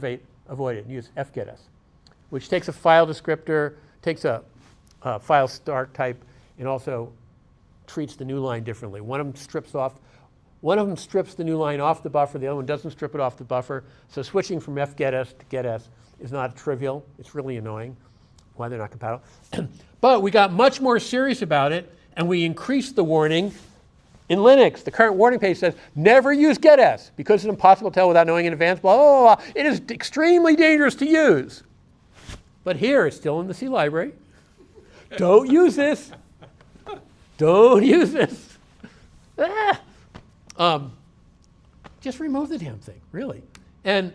avoided. Use fgetS, which takes a file descriptor, takes a file start type, and also treats the new line differently. One of them strips off One of them strips the new line off the buffer, the other one doesn't strip it off the buffer. So switching from fgetS to getS is not trivial. It's really annoying why they're not compatible. But we got much more serious about it, and we increased the warning. In Linux, the current warning page says, never use getS because it's impossible to tell without knowing in advance, blah, blah, blah. It is extremely dangerous to use. But here, it's still in the C library. Don't use this. Don't use this. Just remove the damn thing, really. And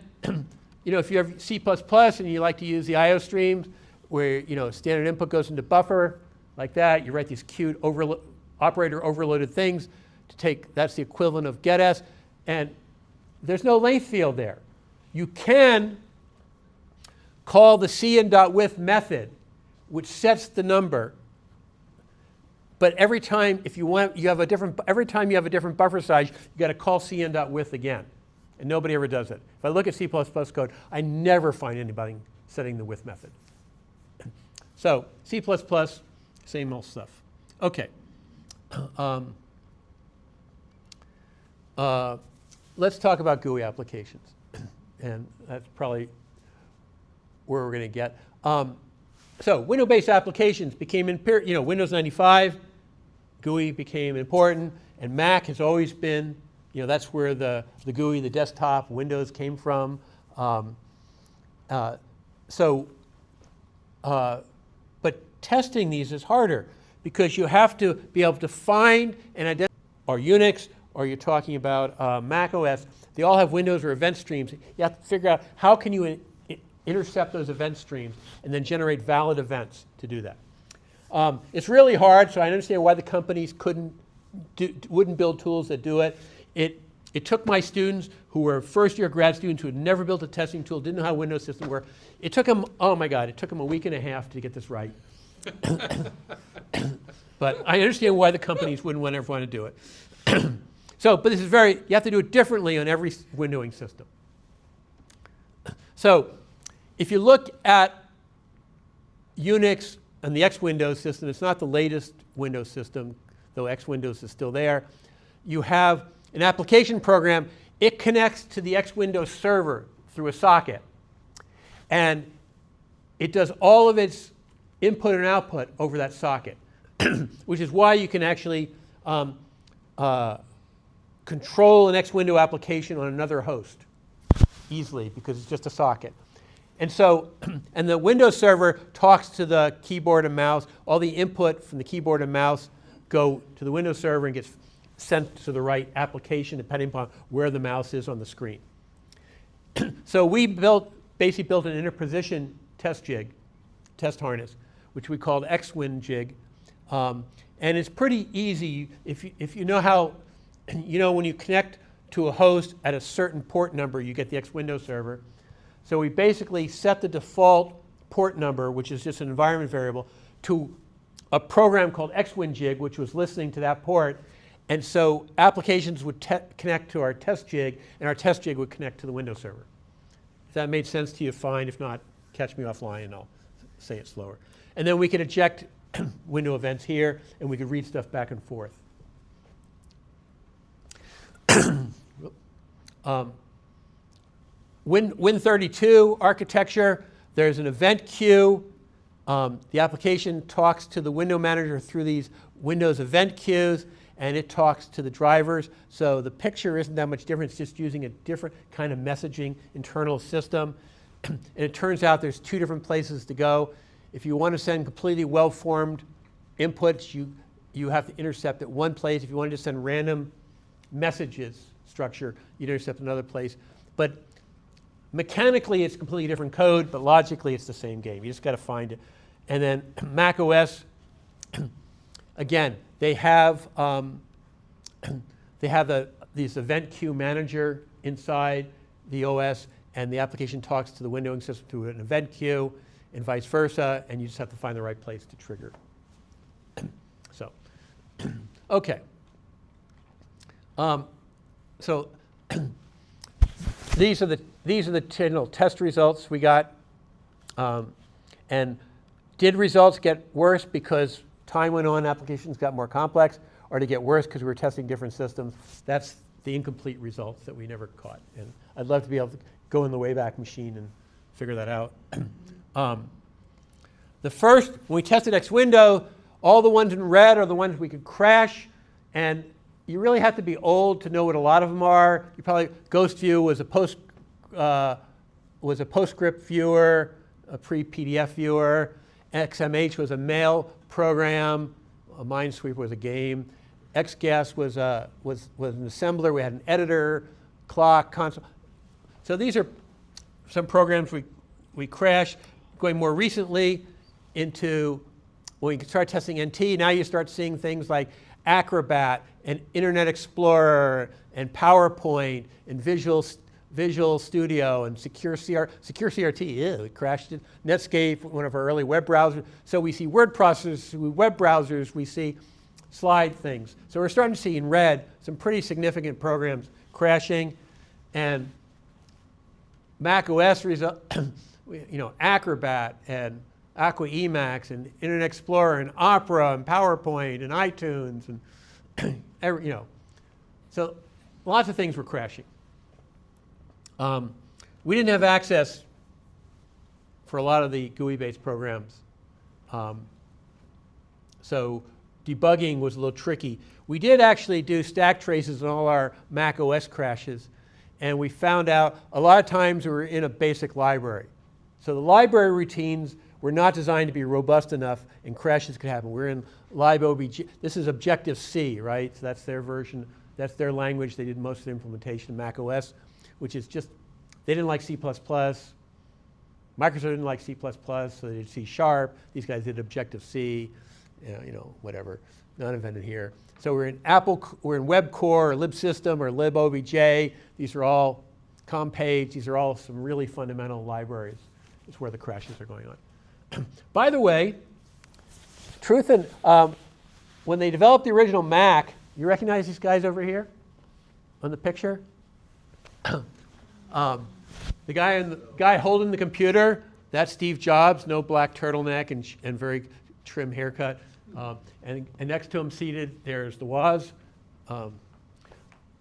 if you have C++ and you like to use the IO streams where standard input goes into buffer like that, you write these cute operator overloaded things to take, that's the equivalent of getS, and there's no length field there. You can call the cin.width method, which sets the number. But every time every time you have a different buffer size, you got to call cin.width again, and nobody ever does it. If I look at C++ code, I never find anybody setting the width method. So C++, same old stuff. Okay. Let's talk about GUI applications, and that's probably where we're going to get. So window-based applications became Windows 95, GUI became important, and Mac has always been, that's where the GUI, the desktop, Windows came from. But testing these is harder because you have to be able to find and identify, or Unix, or you're talking about Mac OS, they all have windows or event streams. You have to figure out how can you intercept those event streams and then generate valid events to do that. It's really hard, so I understand why the companies wouldn't build tools that do it. It took my students who were first-year grad students who had never built a testing tool, didn't know how a Windows system worked. It took them, oh my God, it took them a week and a half to get this right. But I understand why the companies wouldn't want everyone to do it. But this is you have to do it differently on every windowing system. So if you look at Unix and the X Windows system, it's not the latest Windows system, though X Windows is still there. You have an application program. It connects to the X Windows server through a socket. And it does all of its input and output over that socket, which is why you can actually control an X window application on another host easily because it's just a socket. And so, and the Windows server talks to the keyboard and mouse. All the input from the keyboard and mouse go to the Windows server and gets sent to the right application depending upon where the mouse is on the screen. So we basically built an interposition test harness, which we called XWinJig. And it's pretty easy if you know how, when you connect to a host at a certain port number, you get the X Windows server. So we basically set the default port number, which is just an environment variable, to a program called XWinJig, which was listening to that port. And so applications would connect to our test jig, and our test jig would connect to the Windows server. If that made sense to you, fine. If not, catch me offline and I'll say it slower. And then we could eject window events here, and we could read stuff back and forth. Win32 architecture, there's an event queue. The application talks to the window manager through these Windows event queues, and it talks to the drivers. So the picture isn't that much different. It's just using a different kind of messaging internal system. And it turns out there's two different places to go. If you want to send completely well-formed inputs, you have to intercept at one place. If you wanted to send random messages structure, you'd intercept another place. But mechanically, it's completely different code, but logically, it's the same game. You just got to find it. And then Mac OS, again, they have this event queue manager inside the OS, and the application talks to the windowing system through an event queue, and vice versa, and you just have to find the right place to trigger. So, okay. So these are the test results we got. And did results get worse because time went on, applications got more complex, or did it get worse because we were testing different systems? That's the incomplete results that we never caught. And I'd love to be able to go in the Wayback Machine and figure that out. The first, when we tested X window, all the ones in red are the ones we could crash, and you really have to be old to know what a lot of them are. You probably, Ghost View was a PostScript viewer, a pre-PDF viewer. XMH was a mail program. Minesweeper was a game. XGAS was an assembler. We had an editor, clock, console. So these are some programs we crashed. Going more recently into when we start testing NT, now you start seeing things like Acrobat and Internet Explorer and PowerPoint and Visual Studio and Secure CRT. Ew, it crashed it. Netscape, one of our early web browsers. So we see word processors, web browsers, we see slide things. So we're starting to see in red some pretty significant programs crashing, and Mac OS Acrobat and Aqua Emacs and Internet Explorer and Opera and PowerPoint and iTunes and so lots of things were crashing. We didn't have access for a lot of the GUI-based programs, so debugging was a little tricky. We did actually do stack traces on all our Mac OS crashes, and we found out a lot of times we were in a basic library. So the library routines were not designed to be robust enough, and crashes could happen. We're in libobj. This is Objective-C, right? So that's their version. That's their language. They did most of the implementation of Mac OS, which is just, they didn't like C++. Microsoft didn't like C++, so they did C#. These guys did Objective-C, whatever. Not invented here. So we're in WebCore or LibSystem or libobj. These are all ComPage. These are all some really fundamental libraries. It's where the crashes are going on. By the way, truth and when they developed the original Mac, you recognize these guys over here on the picture? The guy holding the computer, that's Steve Jobs, no black turtleneck and very trim haircut. And next to him seated, there's the Woz.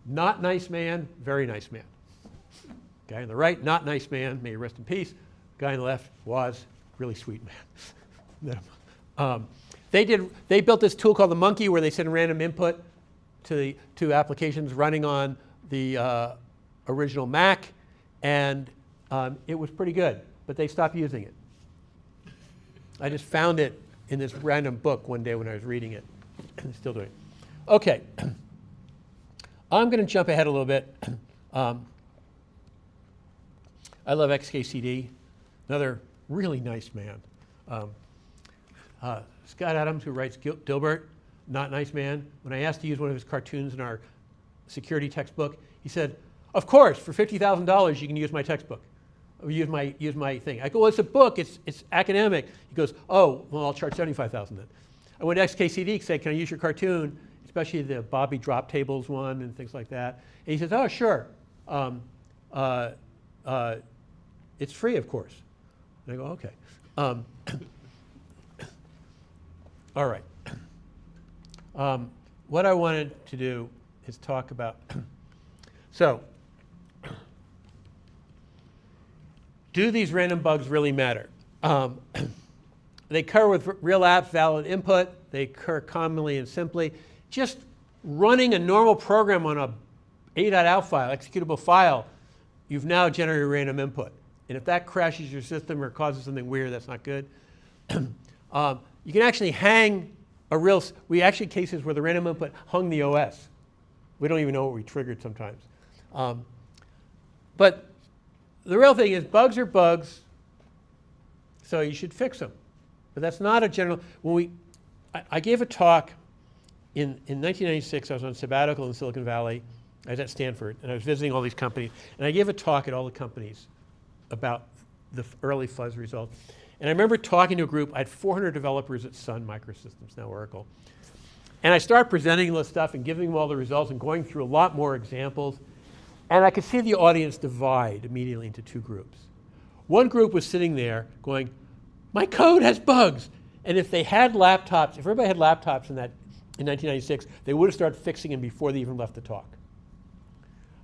Not nice man, very nice man. Guy on the right, not nice man, may he rest in peace. Guy on the left, Woz, really sweet man. They built this tool called the Monkey, where they send random input to applications running on the original Mac, and it was pretty good, but they stopped using it. I just found it in this random book one day when I was reading it. Still doing it. Okay. I'm going to jump ahead a little bit. I love XKCD, another really nice man. Scott Adams, who writes Dilbert, not nice man. When I asked to use one of his cartoons in our security textbook, he said, "Of course, for $50,000 you can use my textbook, or use my thing." I go, "Well, it's a book. It's academic." He goes, "Oh, well, I'll charge $75,000 then." I went to XKCD and said, "Can I use your cartoon, especially the Bobby drop tables one and things like that?" And he says, "Oh, sure. It's free, of course." And I go, "Okay." All right. What I wanted to do is talk about, so, do these random bugs really matter? They occur with real apps, valid input. They occur commonly and simply. Just running a normal program on a A.out file, executable file, you've now generated random input. And if that crashes your system or causes something weird, that's not good. You can actually hang we actually cases where the random input hung the OS. We don't even know what we triggered sometimes. But the real thing is bugs are bugs, so you should fix them. But that's not a general, I gave a talk in 1996, I was on sabbatical in Silicon Valley. I was at Stanford, and I was visiting all these companies. And I gave a talk at all the companies about the early Fuzz results. And I remember talking to a group. I had 400 developers at Sun Microsystems, now Oracle. And I started presenting this stuff and giving them all the results and going through a lot more examples. And I could see the audience divide immediately into two groups. One group was sitting there going, "My code has bugs." And if they had laptops, if everybody had laptops in 1996, they would have started fixing them before they even left the talk.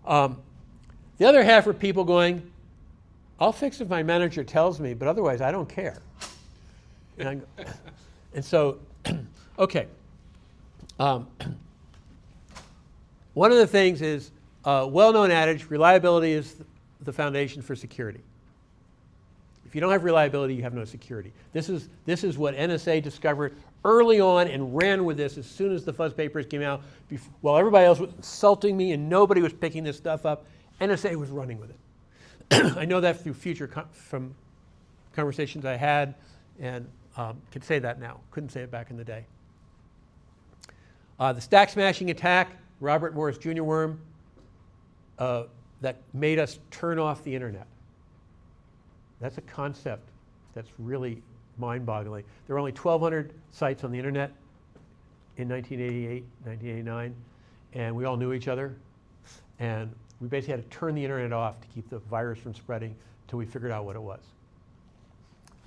The other half are people going, I'll fix if my manager tells me, but otherwise I don't care. And so, okay. One of the things is well-known adage, reliability is the foundation for security. If you don't have reliability, you have no security. This is what NSA discovered early on and ran with this as soon as the Fuzz papers came out. While everybody else was insulting me and nobody was picking this stuff up, NSA was running with it. I know that through from conversations I had, and can say that now. Couldn't say it back in the day. The stack smashing attack, Robert Morris Jr. worm, that made us turn off the internet. That's a concept that's really mind-boggling. There were only 1,200 sites on the internet in 1988, 1989, and we all knew each other. And we basically had to turn the internet off to keep the virus from spreading until we figured out what it was.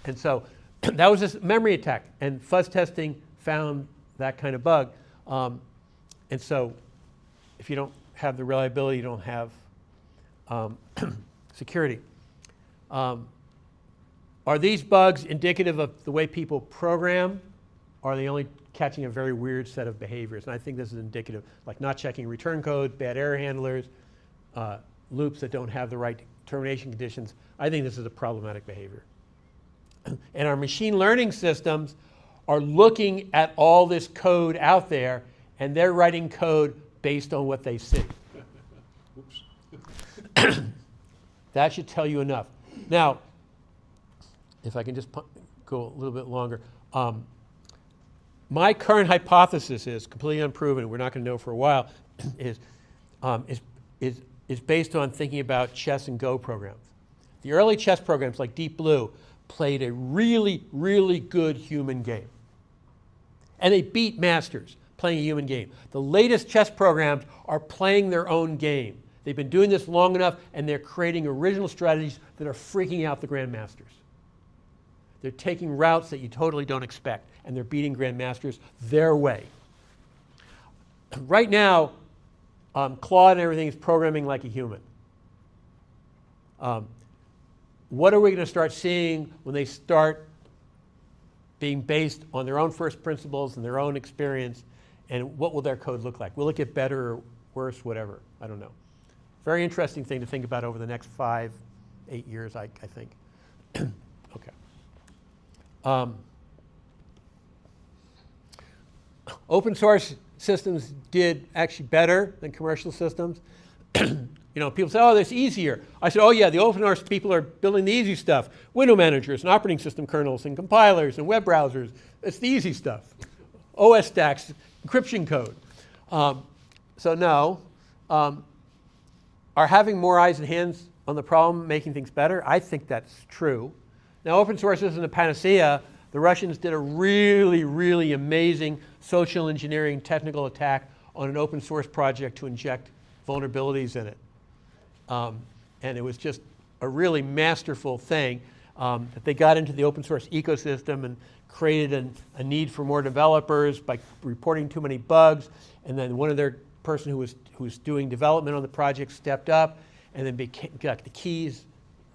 And so that was this memory attack, and fuzz testing found that kind of bug. And so if you don't have the reliability, you don't have security. Are these bugs indicative of the way people program? Or are they only catching a very weird set of behaviors? And I think this is indicative, like not checking return code, bad error handlers, loops that don't have the right termination conditions. I think this is a problematic behavior. And our machine learning systems are looking at all this code out there, and they're writing code based on what they see. That should tell you enough. Now, if I can just go a little bit longer. My current hypothesis is completely unproven, we're not going to know for a while, is based on thinking about chess and Go programs. The early chess programs like Deep Blue played a really, really good human game. And they beat masters playing a human game. The latest chess programs are playing their own game. They've been doing this long enough, and they're creating original strategies that are freaking out the grandmasters. They're taking routes that you totally don't expect, and they're beating grandmasters their way. Right now, Claude and everything is programming like a human. What are we going to start seeing when they start being based on their own first principles and their own experience, and what will their code look like? Will it get better or worse, whatever? I don't know. Very interesting thing to think about over the next 5-8 years, I think. Okay. Open source systems did actually better than commercial systems. You know, people say, oh, that's easier. I said, oh yeah, the open source people are building the easy stuff. Window managers and operating system kernels and compilers and web browsers. It's the easy stuff. OS stacks, encryption code. So no. Are having more eyes and hands on the problem making things better? I think that's true. Now, open source isn't a panacea. The Russians did a really, really amazing social engineering technical attack on an open source project to inject vulnerabilities in it. And it was just a really masterful thing that they got into the open source ecosystem and created a need for more developers by reporting too many bugs. And then one of their person who was doing development on the project stepped up and then got the keys.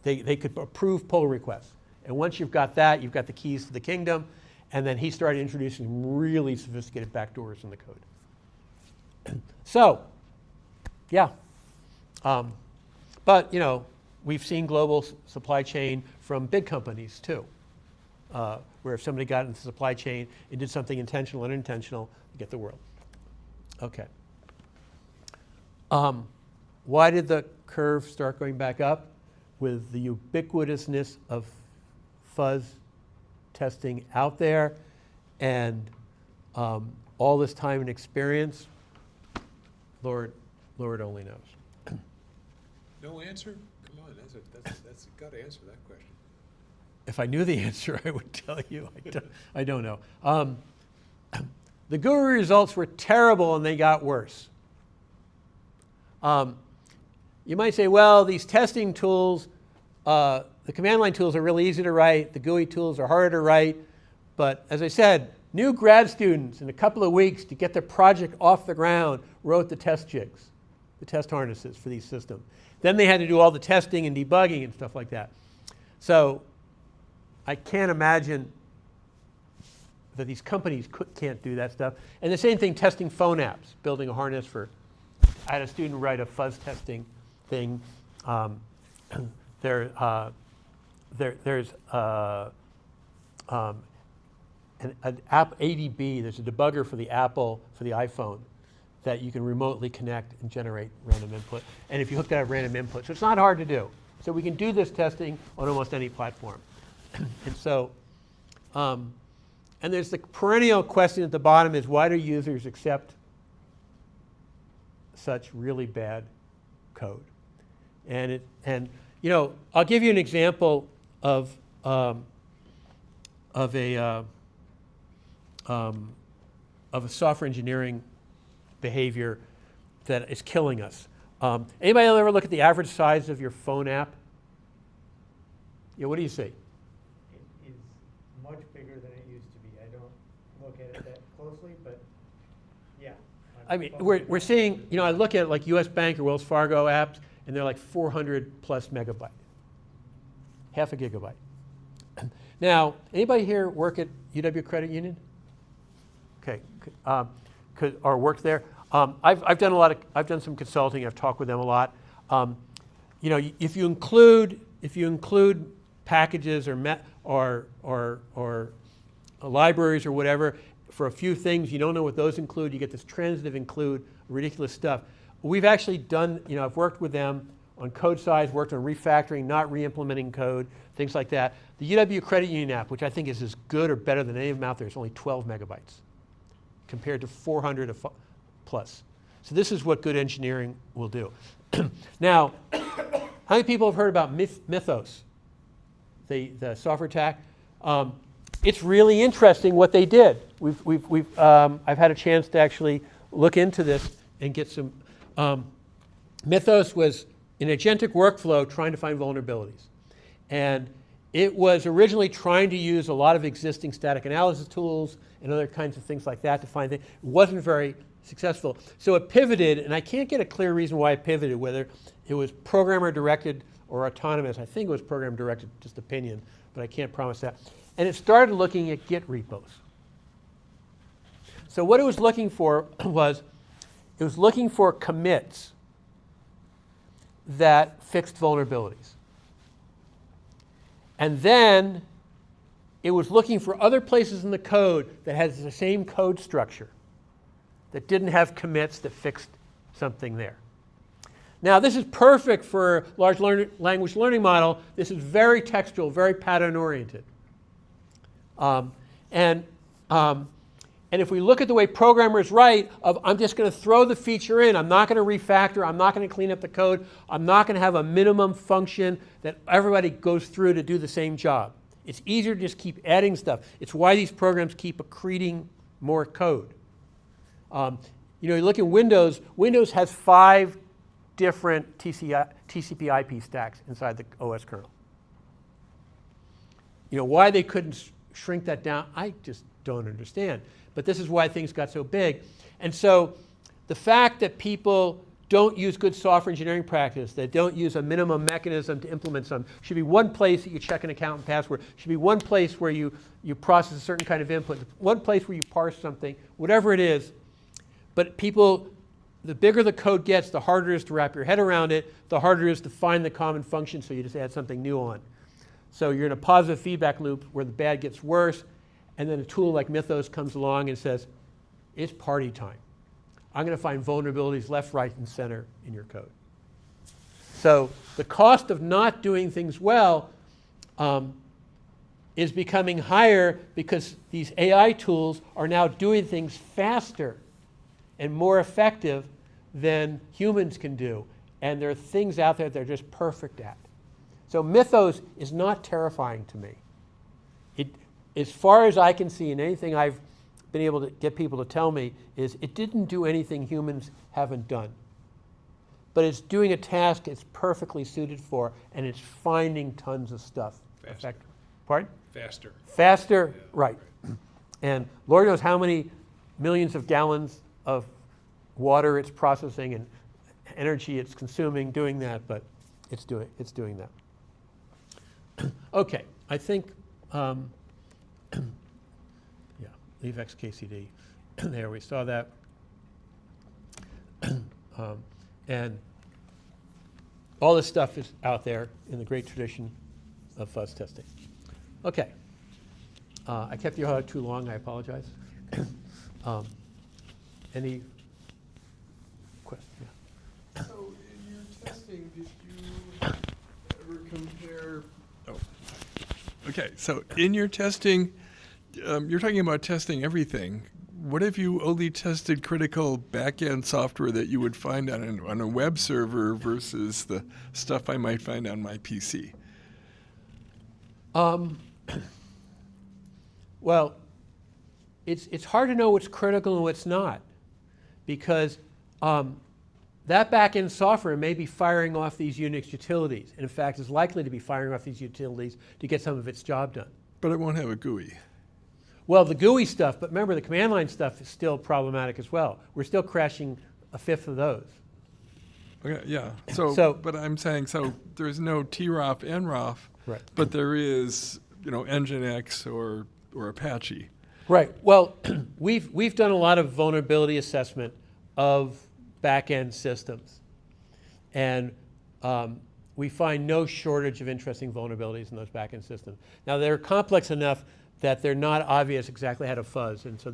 They could approve pull requests. And once you've got that, you've got the keys to the kingdom. And then he started introducing really sophisticated backdoors in the code. So, yeah. But, you know, we've seen global supply chain from big companies, too, where if somebody got into the supply chain and did something intentional and unintentional, you get the world. Okay. Why did the curve start going back up? With the ubiquitousness of fuzz testing out there and all this time and experience, Lord only knows. No answer? Come on, that's got to answer that question. If I knew the answer, I would tell you. I don't know. The GUI results were terrible and they got worse. You might say, well, these testing tools, the command line tools are really easy to write. The GUI tools are harder to write. But as I said, new grad students in a couple of weeks to get their project off the ground wrote the test jigs. the test harnesses for these systems. Then they had to do all the testing and debugging and stuff like that. So I can't imagine that these companies can't do that stuff. And the same thing testing phone apps, building a harness for, I had a student write a Fuzz testing thing. There's an app ADB, there's a debugger for the Apple, for the iPhone, that you can remotely connect and generate random input. And if you hook that up random input, so it's not hard to do. So we can do this testing on almost any platform. And so, and there's the perennial question at the bottom is, why do users accept such really bad code? And you know, I'll give you an example of a software engineering behavior that is killing us. Anybody ever look at the average size of your phone app? Yeah, what do you see? It is much bigger than it used to be. I don't look at it that closely, but yeah. I mean, we're seeing, you know, I look at like US Bank or Wells Fargo apps, and they're like 400 plus megabyte, half a gigabyte. Now, anybody here work at UW Credit Union? Okay, or worked there? I've done some consulting. I've talked with them a lot. You know, if you include packages or libraries or whatever for a few things, you don't know what those include. You get this transitive include, ridiculous stuff. We've actually done. You know, I've worked with them on code size, worked on refactoring, not re-implementing code, things like that. The UW Credit Union app, which I think is as good or better than any of them out there, is only 12 megabytes compared to 400 plus. So this is what good engineering will do. Now, how many people have heard about Mythos, the software attack? It's really interesting what they did. I've had a chance to actually look into this and get some. Mythos was an agentic workflow trying to find vulnerabilities. And it was originally trying to use a lot of existing static analysis tools and other kinds of things like that to find things. It wasn't very successful. So it pivoted, and I can't get a clear reason why it pivoted, whether it was programmer-directed or autonomous. I think it was program-directed, just opinion, but I can't promise that. And it started looking at Git repos. So what it was looking for was, it was looking for commits that fixed vulnerabilities. And then it was looking for other places in the code that has the same code structure that didn't have commits that fixed something there. Now, this is perfect for large language learning model. This is very textual, very pattern-oriented. And if we look at the way programmers write, I'm just going to throw the feature in. I'm not going to refactor. I'm not going to clean up the code. I'm not going to have a minimum function that everybody goes through to do the same job. It's easier to just keep adding stuff. It's why these programs keep accreting more code. You know, you look at Windows. Windows has 5 different TCP/IP stacks inside the OS kernel. You know, why they couldn't shrink that down, I just don't understand. But this is why things got so big. And so the fact that people don't use good software engineering practice, that don't use a minimum mechanism to implement something, should be one place that you check an account and password, should be one place where you process a certain kind of input, one place where you parse something, whatever it is. But people, the bigger the code gets, the harder it is to wrap your head around it, the harder it is to find the common function, so you just add something new on. So you're in a positive feedback loop where the bad gets worse, and then a tool like Mythos comes along and says, it's party time. I'm going to find vulnerabilities left, right, and center in your code. So the cost of not doing things well is becoming higher because these AI tools are now doing things faster and more effective than humans can do. And there are things out there they're just perfect at. So Mythos is not terrifying to me. As far as I can see, and anything I've been able to get people to tell me, is it didn't do anything humans haven't done. But it's doing a task it's perfectly suited for, and it's finding tons of stuff. Faster. Pardon? Faster. Faster, Yeah, right. And Lord knows how many millions of gallons of water it's processing energy it's consuming doing that, but it's doing that. Okay, I think, yeah, leave XKCD. There, we saw that. And all this stuff is out there in the great tradition of fuzz testing. Okay. I kept you out too long, I apologize. Any questions? Yeah. So in your testing, did you ever compare? Oh, okay. So in your testing, you're talking about testing everything. What if you only tested critical back-end software that you would find on a web server versus the stuff I might find on my PC? Well, it's hard to know what's critical and what's not, because that back-end software may be firing off these Unix utilities, and in fact is likely to be firing off these utilities to get some of its job done. But it won't have a GUI. Well, the GUI stuff, but remember the command line stuff is still problematic as well. We're still crashing a fifth of those. Okay, yeah. But I'm saying, so there's no TROF, NROF, Right. but there is, Nginx or Apache. Right. Well, we've done a lot of vulnerability assessment of back-end systems, and we find no shortage of interesting vulnerabilities in those back-end systems. Now, they're complex enough that they're not obvious exactly how to fuzz, and so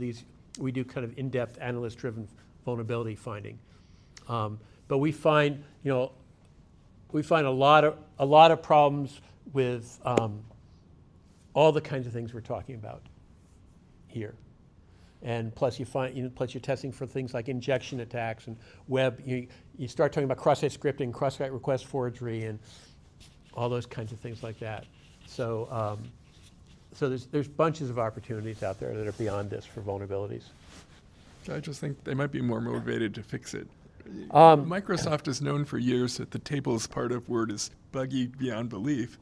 we do kind of in-depth analyst-driven vulnerability finding. But we find, a lot of problems with all the kinds of things we're talking about here. And plus plus you're testing for things like injection attacks and web. You start talking about cross-site scripting, cross-site request forgery, and all those kinds of things like that. So, so there's bunches of opportunities out there that are beyond this for vulnerabilities. I just think they might be more motivated to fix it. Microsoft is known for years that the tables part of Word is buggy beyond belief,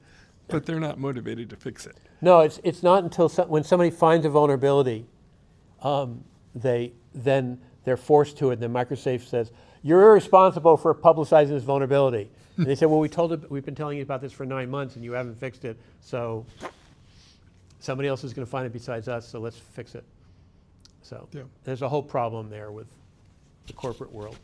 but they're not motivated to fix it. No, it's not until when somebody finds a vulnerability, they're forced to it. And then Microsoft says, "You're irresponsible for publicizing this vulnerability." And they say, "Well, we've been telling you about this for 9 months, and you haven't fixed it. So somebody else is going to find it besides us. So let's fix it." So Yeah. there's a whole problem there with the corporate world.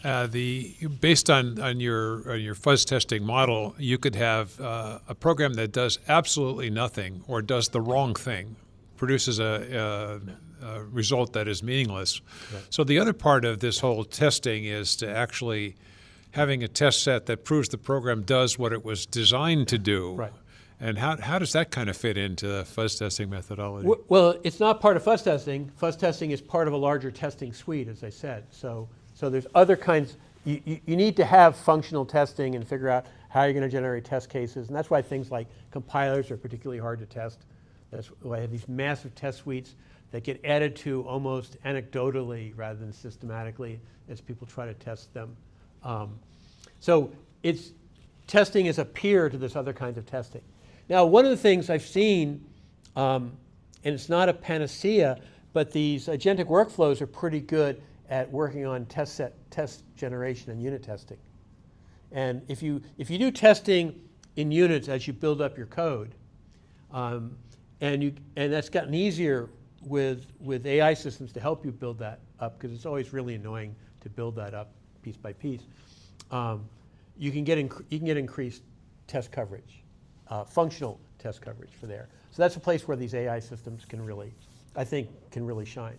Based on your fuzz testing model, you could have a program that does absolutely nothing or does the wrong thing, produces a result that is meaningless. Right. So the other part of this whole testing is to actually having a test set that proves the program does what it was designed to do. Right. And how does that kind of fit into the fuzz testing methodology? Well, it's not part of fuzz testing. Fuzz testing is part of a larger testing suite, as I said. So there's other kinds. You need to have functional testing and figure out how you're going to generate test cases. And that's why things like compilers are particularly hard to test. That's why I have these massive test suites that get added to almost anecdotally rather than systematically as people try to test them. So testing is a peer to this other kinds of testing. Now, one of the things I've seen, and it's not a panacea, but these agentic workflows are pretty good at working on test generation and unit testing. And if you do testing in units as you build up your code, and that's gotten easier with AI systems to help you build that up, because it's always really annoying to build that up piece by piece. You can get increased test coverage, functional test coverage for there. So that's a place where these AI systems can really shine.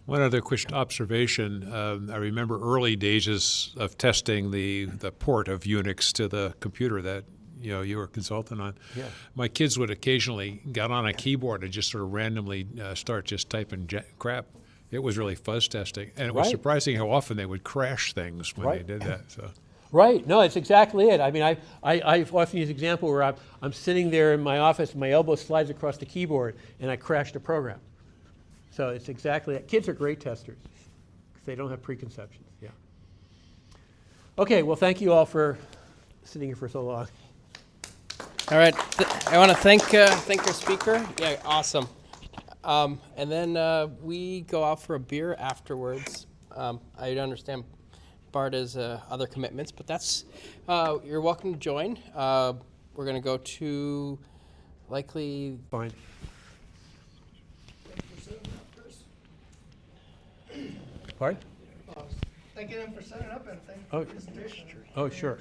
One other quick observation. I remember early days of testing the port of Unix to the computer that you were a consultant on. Yeah. My kids would occasionally get on a keyboard and just sort of randomly start just typing crap. It was really fuzz testing, and it was surprising how often they would crash things when they did that. So. Right. No, it's exactly it. I mean, I've often used an example where I'm sitting there in my office, and my elbow slides across the keyboard, and I crashed a program. So it's exactly that. Kids are great testers because they don't have preconceptions. Yeah. Okay. Well, thank you all for sitting here for so long. All right. I want to thank your speaker. Yeah, awesome. And then we go out for a beer afterwards. I understand Bart has other commitments, but that's you're welcome to join. We're going to go to likely. Fine. Pardon? Thank you for setting up and thank you Oh, for the presentation. oh, sure.